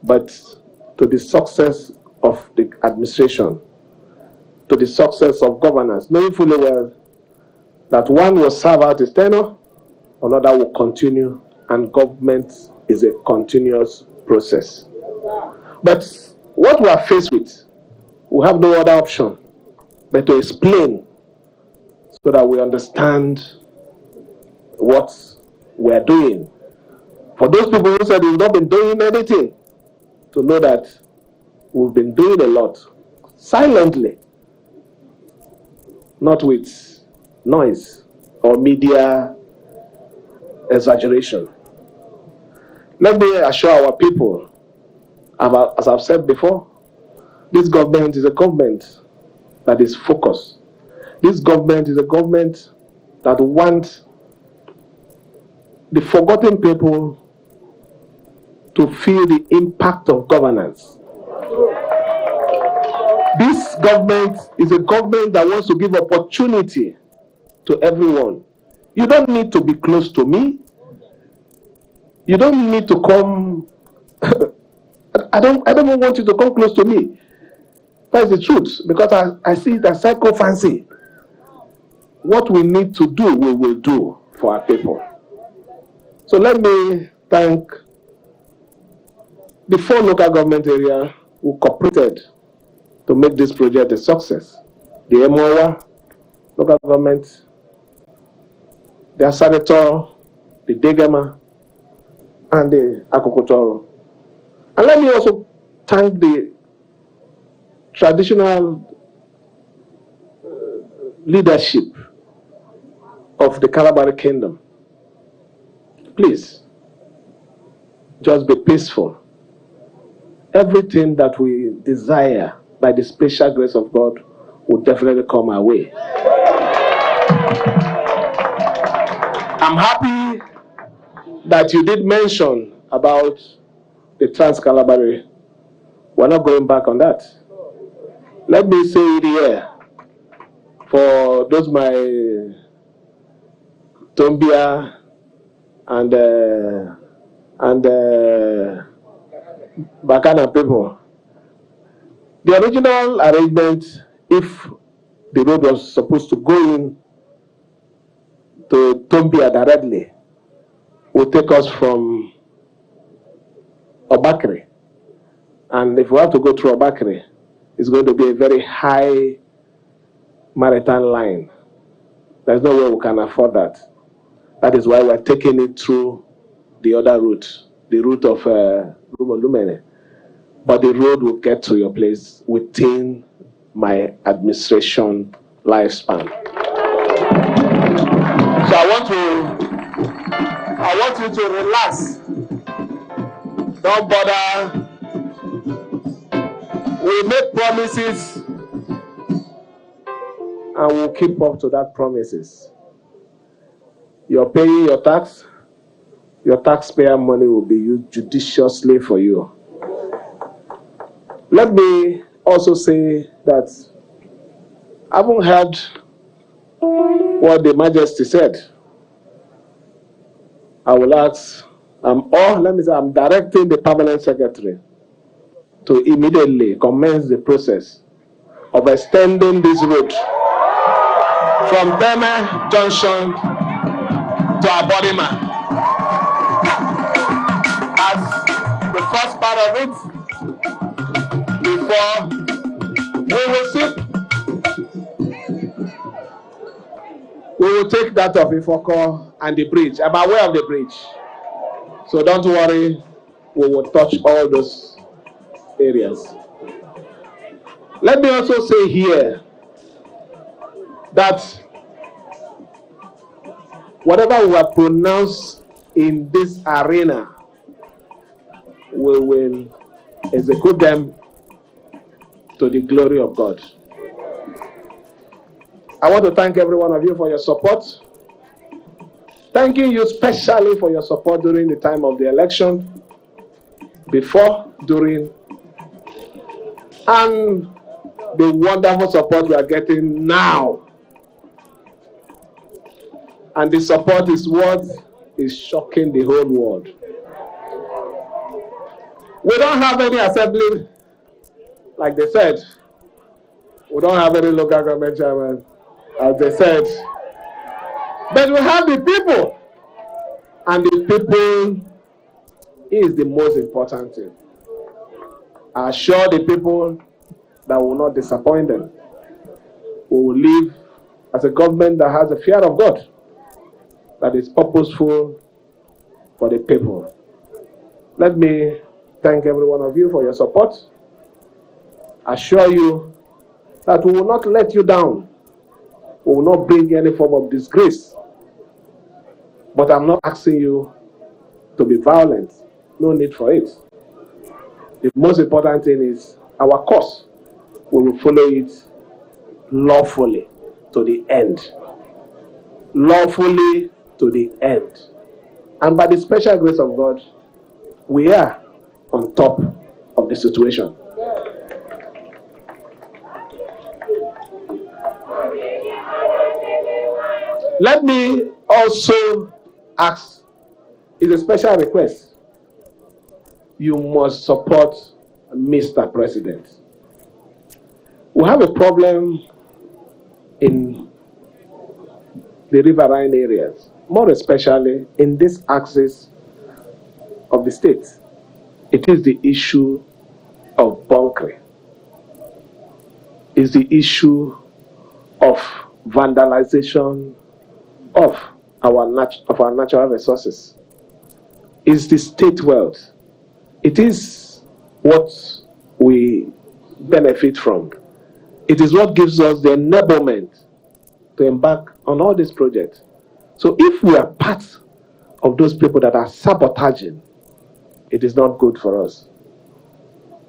but to the success of the administration, to the success of governance, knowing fully well that one will serve out his tenure, another will continue, and government is a continuous process. But what we are faced with, we have no other option but to explain so that we understand what we are doing. For those people who said we've not been doing anything, to know that we've been doing a lot silently, not with noise or media exaggeration. Let me assure our people, as I've said before, this government is a government that is focused. This government is a government that wants the forgotten people to feel the impact of governance. This government is a government that wants to give opportunity to everyone. You don't need to be close to me. You don't need to come. I don't even want you to come close to me. That's the truth, because I see it as psychophancy. What we need to do, we will do for our people. So let me thank the 4 local government areas who cooperated to make this project a success. The Emohu local government, the Asarator, the Degama, and the Akokotoro. And let me also thank the traditional leadership of the Kalabari Kingdom. Please, just be peaceful. Everything that we desire by the special grace of God will definitely come our way. I'm happy that you did mention about the Trans-Calabar. We're not going back on that. Let me say it here for those my Tombia and Bakana people. The original arrangement, if the road was supposed to go in to Tombia directly, would take us from Obakri. And if we have to go through Obakri, it's going to be a very high maritime line. There's no way we can afford that. That is why we're taking it through the other route, the route of Lumene. But the road will get to your place within my administration lifespan. So I want you to relax. Don't bother. We make promises and we'll keep up to that promises. You're paying your tax. Your taxpayer money will be used judiciously for you. Let me also say that I haven't heard what the Majesty said. I will ask, I'm directing the Permanent Secretary to immediately commence the process of extending this route from Teme Junction to Abodima. As the first part of it, before we will take that of Ifoko and the bridge. I'm aware of the bridge. So don't worry, we will touch all those areas. Let me also say here that whatever we have pronounced in this arena, we will execute them to the glory of God. I want to thank every one of you for your support. Thanking you specially for your support during the time of the election, before, during, and the wonderful support we are getting now. And the support is what is shocking the whole world. We don't have any assembly, like they said. We don't have any local government chairman, as they said. But we have the people. And the people is the most important thing. I assure the people that will not disappoint them. We will live as a government that has a fear of God, that is purposeful for the people. Let me thank every one of you for your support. I assure you that we will not let you down. We will not bring any form of disgrace. But I'm not asking you to be violent. No need for it. The most important thing is our course. We will follow it lawfully. to the end. Lawfully to the end. And by the special grace of God, we are on top of the situation. Let me also ask, it's a special request. You must support Mr. President. We have a problem in the riverine areas, more especially in this axis of the state. It is the issue of bunkering. It's the issue of vandalization of our natural resources. It's the state wealth. It is what we benefit from. It is what gives us the enablement to embark on all these projects. So if we are part of those people that are sabotaging, it is not good for us.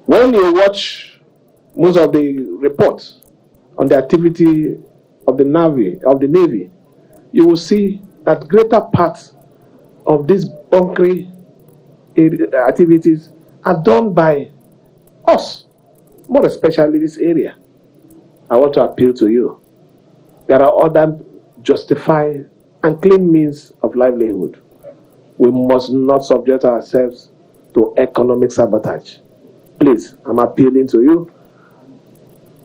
When you watch most of the reports on the activity of the Navy, you will see that greater part of these bunkering activities are done by us, more especially this area. I want to appeal to you. There are other justified and clean means of livelihood. We must not subject ourselves to economic sabotage. Please, I'm appealing to you.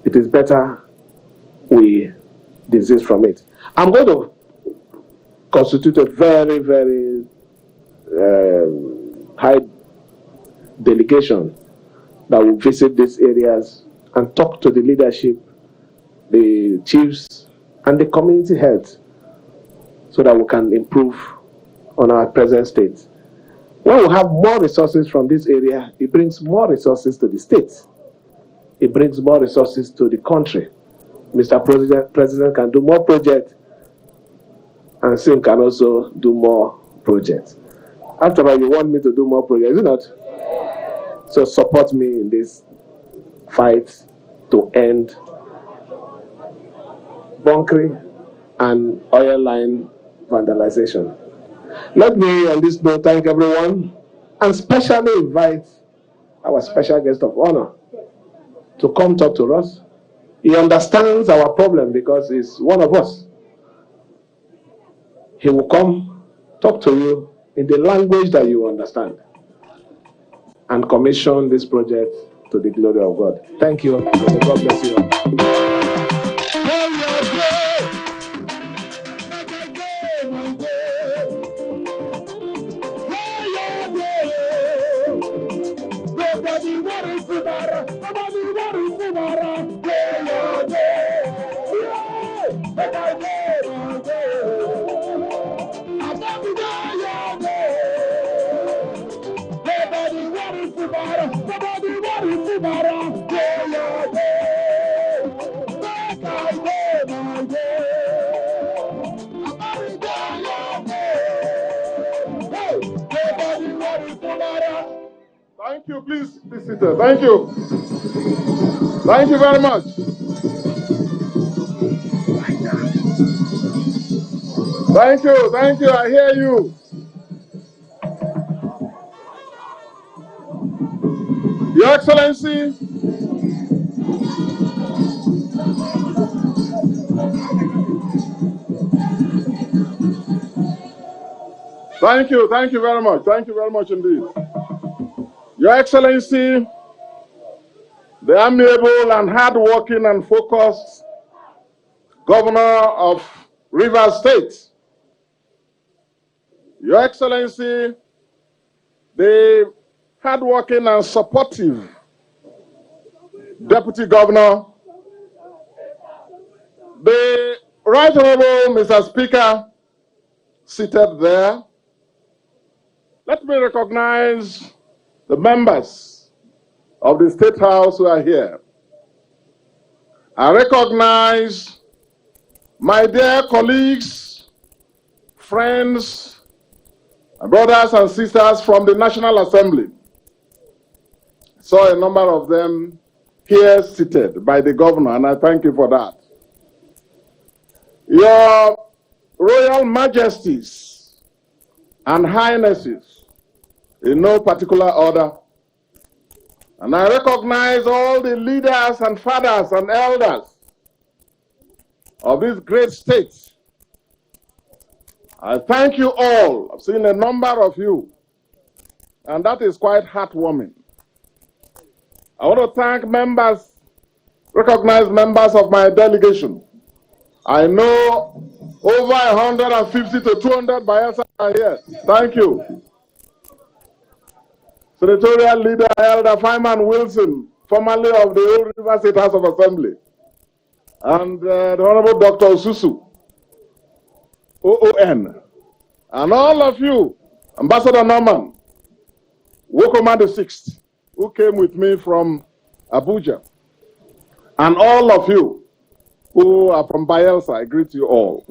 It is better we desist from it. I'm going to constitute a very, very high delegation that will visit these areas and talk to the leadership, the chiefs, and the community heads so that we can improve on our present state. When we have more resources from this area, it brings more resources to the state. It brings more resources to the country. Mr. President can do more projects, and Sim can also do more projects. After all, you want me to do more projects, is it not? So support me in this fight to end bunkering and oil line vandalization. Let me, on this note, thank everyone and especially invite our special guest of honor to come talk to us. He understands our problem because he's one of us. He will come talk to you in the language that you understand and commission this project to the glory of God. Thank you, and may God bless you all. Thank you. Please be seated. Thank you. Thank you very much. Thank you. Thank you. I hear you. Your Excellency, thank you. Thank you very much. Thank you very much indeed. Your Excellency, the amiable and hardworking and focused Governor of Rivers State. Your Excellency, the hardworking and supportive Deputy Governor, the Right Honorable Mr. Speaker, seated there. Let me recognize the members of the State House who are here. I recognize my dear colleagues, friends, brothers and sisters from the National Assembly. I saw a number of them here seated by the governor, and I thank you for that. Your Royal Majesties and Highnesses, in no particular order, and I recognize all the leaders and fathers and elders of this great state. I thank you all. I've seen a number of you, and that is quite heartwarming. I want to thank members, recognize members of my delegation. I know over 150 to 200 Bayelsa are here. Thank you. Senatorial Leader Elder Fireman Wilson, formerly of the Old River State House of Assembly, and the Honorable Dr. Osusu, OON, and all of you, Ambassador Norman, Wokoma the 6th, who came with me from Abuja, and all of you who are from Bayelsa, I greet you all.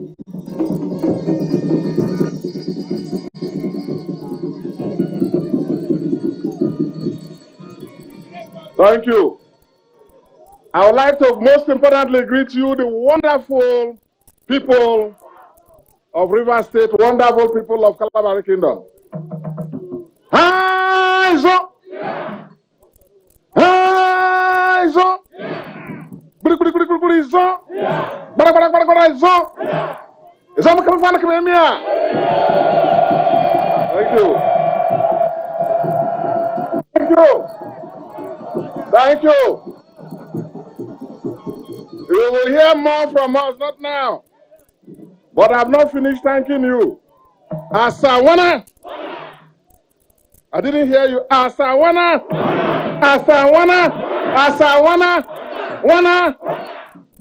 Thank you. I would like to most importantly greet you, the wonderful people of River State, wonderful people of Kalabari Kingdom. Haizo! Haizo! Buri buri buri buri buri zo! Bara bara bara bara zo! Zo makan fana kemia. Thank you. Thank you. Thank you. You will hear more from us, not now. But I have not finished thanking you. Asawana. I didn't hear you. Asawana. Asawana. Asawana. Wana.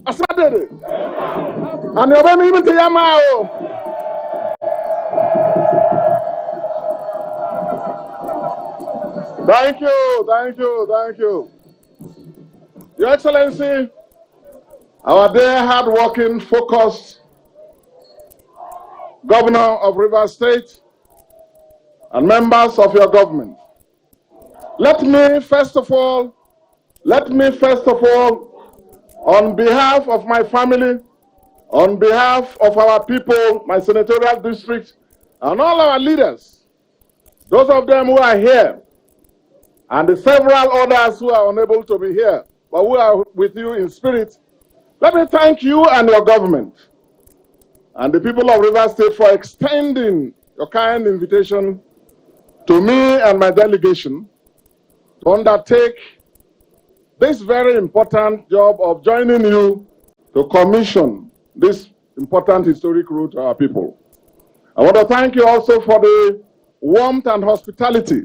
Asadede. And you're going to even tell you. Thank you. Thank you. Thank you. Your Excellency, our dear, hard-working, focused Governor of River State and members of your government, let me first of all, on behalf of my family, on behalf of our people, my senatorial district, and all our leaders, those of them who are here, and the several others who are unable to be here, but who are with you in spirit, let me thank you and your government and the people of River State for extending your kind invitation to me and my delegation to undertake this very important job of joining you to commission this important historic route to our people. I want to thank you also for the warmth and hospitality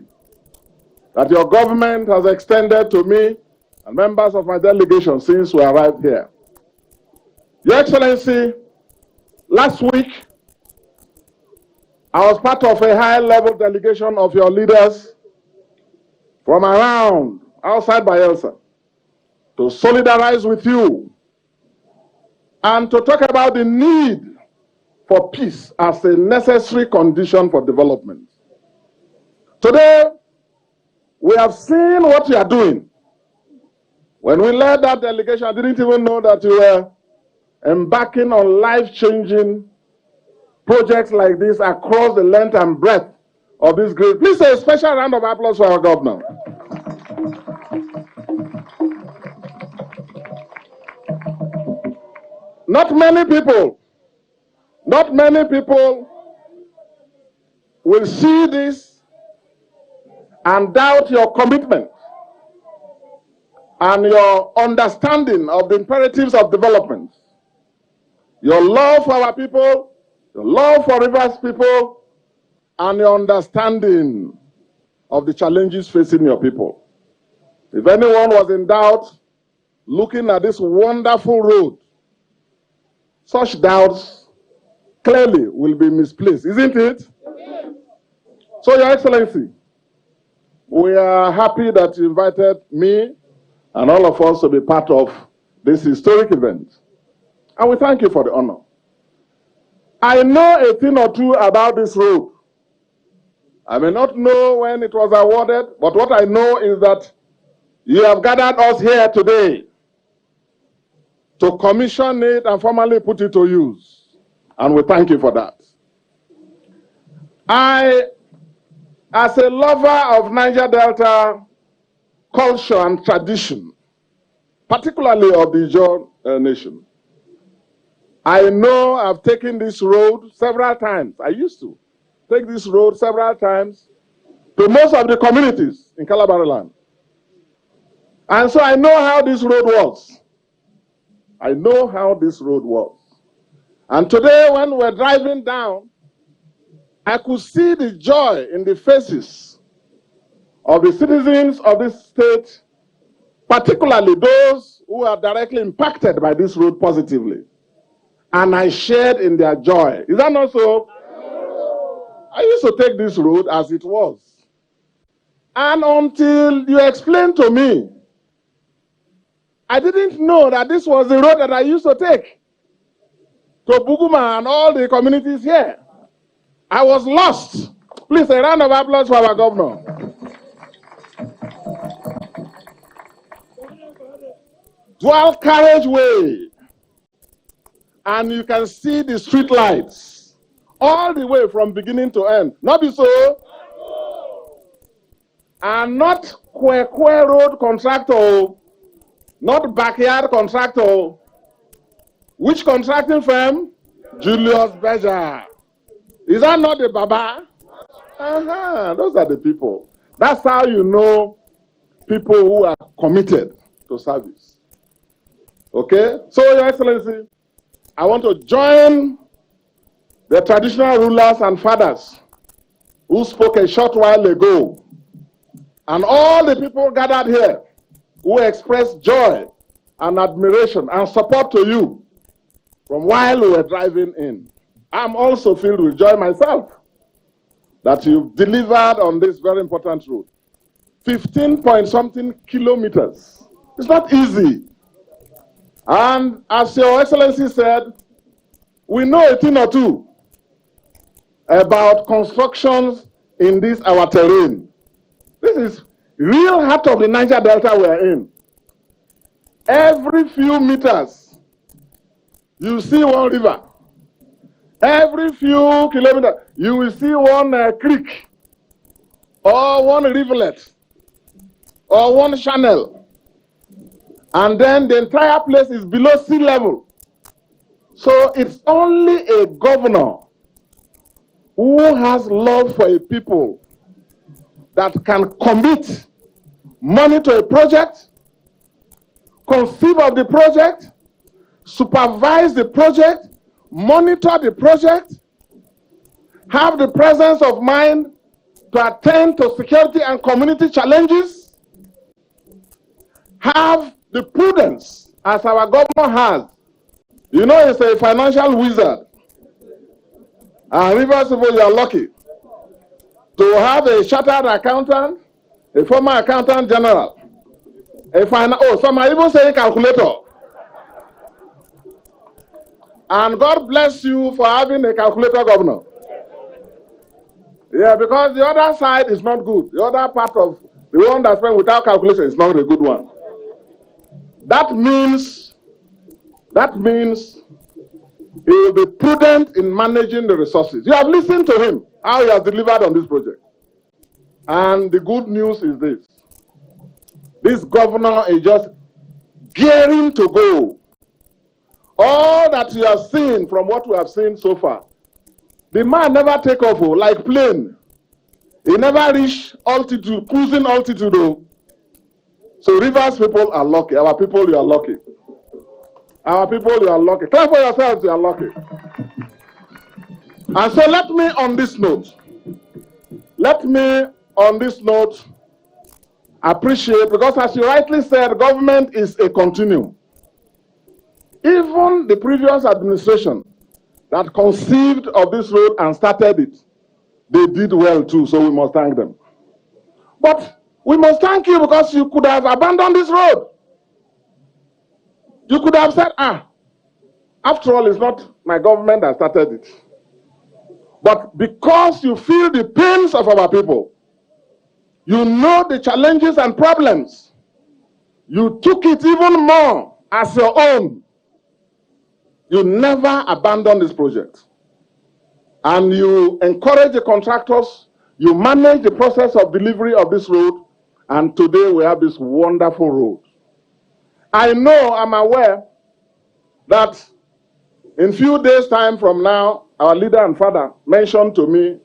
that your government has extended to me and members of my delegation since we arrived here. Your Excellency, last week, I was part of a high-level delegation of your leaders from around, outside Bayelsa, to solidarize with you and to talk about the need for peace as a necessary condition for development. Today, we have seen what you are doing. When we led that delegation, I didn't even know that you were embarking on life-changing projects like this across the length and breadth of this great. Please say a special round of applause for our governor. Not many people will see this and doubt your commitment and your understanding of the imperatives of development. Your love for our people, your love for Rivers people, and your understanding of the challenges facing your people. If anyone was in doubt looking at this wonderful road, such doubts clearly will be misplaced, isn't it? So, Your Excellency, we are happy that you invited me and all of us to be part of this historic event. And we thank you for the honor. I know a thing or two about this road. I may not know when it was awarded, but what I know is that you have gathered us here today to commission it and formally put it to use. And we thank you for that. I, as a lover of Niger Delta culture and tradition, particularly of the Ijaw nation, I know I've taken this road several times. I used to take this road several times to most of the communities in Calabar land. And so I know how this road was. I know how this road was. And today when we're driving down, I could see the joy in the faces of the citizens of this state, particularly those who are directly impacted by this road positively. And I shared in their joy. Is that not so? I used to take this road as it was. And until you explained to me, I didn't know that this was the road that I used to take to Buguma and all the communities here. I was lost. Please, a round of applause for our governor. Dual carriageway. And you can see the street lights all the way from beginning to end. Not be so. And not Kwekwe Road Contractor, not Backyard Contractor. Which contracting firm? Julius Berger. Is that not the Baba? Those are the people. That's how you know people who are committed to service. Okay? So, Your Excellency, I want to join the traditional rulers and fathers who spoke a short while ago, and all the people gathered here who expressed joy and admiration and support to you from while we were driving in. I'm also filled with joy myself that you've delivered on this very important route. 15-point-something kilometers. It's not easy. And as Your Excellency said, we know a thing or two about constructions in this our terrain. This is real heart of the Niger Delta we're in. Every few meters, you see one river. Every few kilometers, you will see one creek, or one rivulet, or one channel. And then the entire place is below sea level. So it's only a governor who has love for a people that can commit money to a project, conceive of the project, supervise the project, monitor the project, have the presence of mind to attend to security and community challenges, have the prudence, as our government has. You know, he's a financial wizard. And Rivers people, you are lucky to have a chartered accountant, a former accountant general, some are even saying calculator. And God bless you for having a calculator governor. Yeah, because the other side is not good. The other part of the one that's spent without calculation is not a good one. That means he will be prudent in managing the resources. You have listened to him, how he has delivered on this project. And the good news is this. This governor is just gearing to go. All that you have seen from what we have seen so far, the man never take off like plane. He never reach altitude, cruising altitude. So Rivers people are lucky. Our people, you are lucky. Our people, you are lucky. Clap for yourselves, you are lucky. And so let me on this note appreciate, because as you rightly said, government is a continuum. Even the previous administration that conceived of this road and started it, they did well too, so we must thank them. But we must thank you because you could have abandoned this road. You could have said, after all, it's not my government that started it. But because you feel the pains of our people, you know the challenges and problems, you took it even more as your own. You never abandoned this project. and you encourage the contractors, you manage the process of delivery of this road, and today we have this wonderful road. I'm aware that in few days' time from now, our leader and father mentioned to me,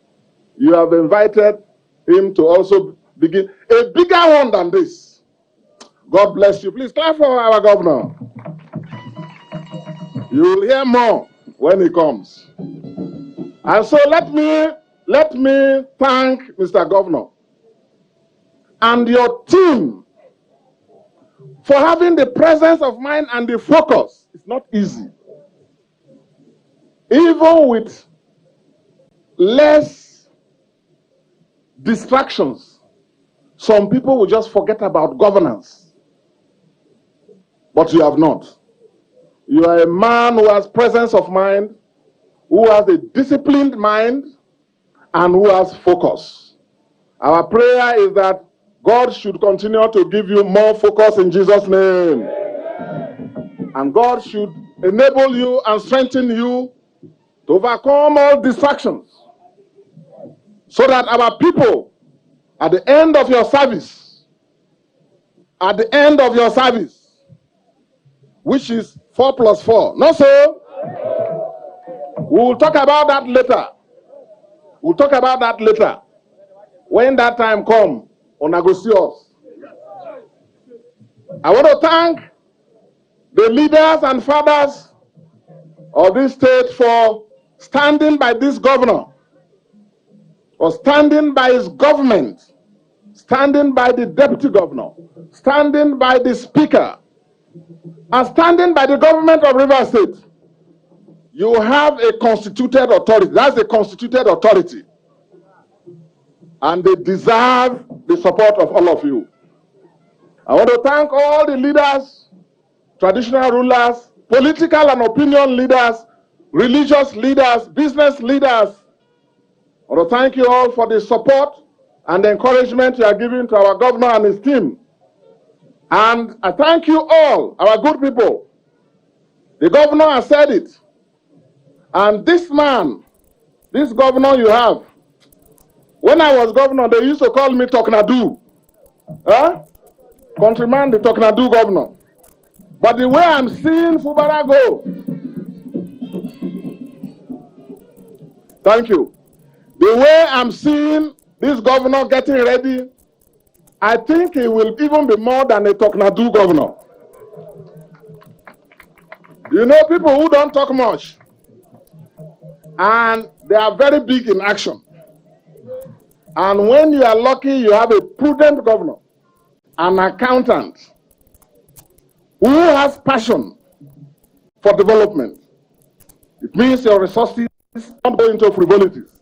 you have invited him to also begin a bigger one than this. God bless you. Please clap for our governor. You will hear more when he comes. And so let me thank Mr. Governor and your team for having the presence of mind and the focus. It's not easy. Even with less distractions, some people will just forget about governance. But you have not. You are a man who has presence of mind, who has a disciplined mind, and who has focus. Our prayer is that God should continue to give you more focus in Jesus' name. And God should enable you and strengthen you to overcome all distractions, so that our people, at the end of your service, which is 4 plus 4, not so? We will talk about that later. We'll talk about that later. When that time comes, on Agosios. I want to thank the leaders and fathers of this state for standing by this governor, for standing by his government, standing by the deputy governor, standing by the speaker, and standing by the government of Rivers State. You have a constituted authority. That's the constituted authority. And they deserve the support of all of you. I want to thank all the leaders, traditional rulers, political and opinion leaders, religious leaders, business leaders. I want to thank you all for the support and the encouragement you are giving to our governor and his team. And I thank you all, our good people. The governor has said it. And this man, this governor you have, when I was governor, they used to call me Toknadu. Huh? Countryman, the Toknadu governor. But the way I'm seeing Fubara go, thank you. The way I'm seeing this governor getting ready, I think he will even be more than a Toknadu governor. You know, people who don't talk much, and they are very big in action. And when you are lucky, you have a prudent governor, an accountant, who has passion for development. It means your resources don't go into frivolities.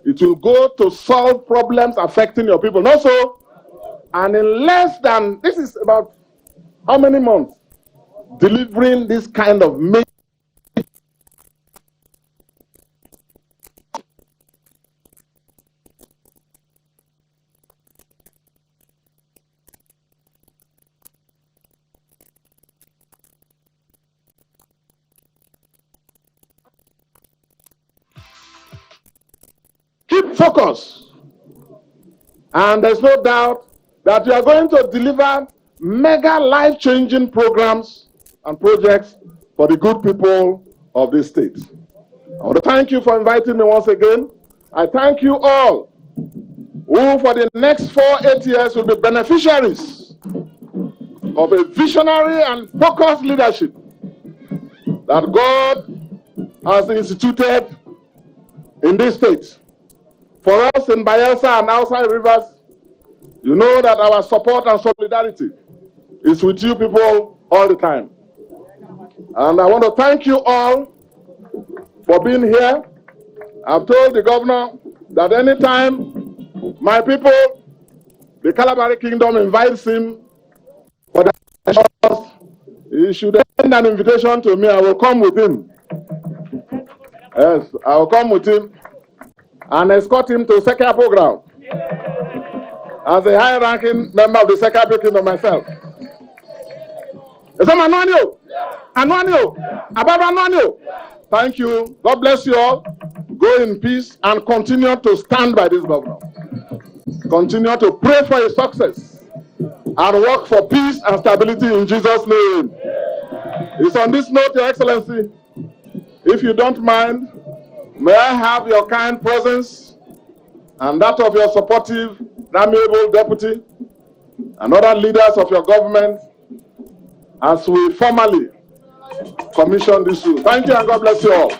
It will go to solve problems affecting your people. Not so, and in less than, this is about how many months? Delivering this kind of major keep focus. And there's no doubt that you are going to deliver mega life-changing programs and projects for the good people of this state. I want to thank you for inviting me once again. I thank you all who for the next 8 years will be beneficiaries of a visionary and focused leadership that God has instituted in this state. For us in Bayelsa and outside Rivers, you know that our support and solidarity is with you people all the time. And I want to thank you all for being here. I've told the governor that anytime my people, the Kalabari Kingdom, invites him for the he should send an invitation to me. I will come with him. Yes, I will come with him and escort him to Sekapo ground as a high-ranking member of the Sekapo Kingdom myself. Thank you. God bless you all. Go go in peace, and continue to stand by this governor. Continue to pray for his success and work for peace and stability in Jesus' name. It's on this note, Your Excellency, if you don't mind, may I have your kind presence and that of your supportive, amiable deputy and other leaders of your government as we formally commission this rule. Thank you and God bless you all.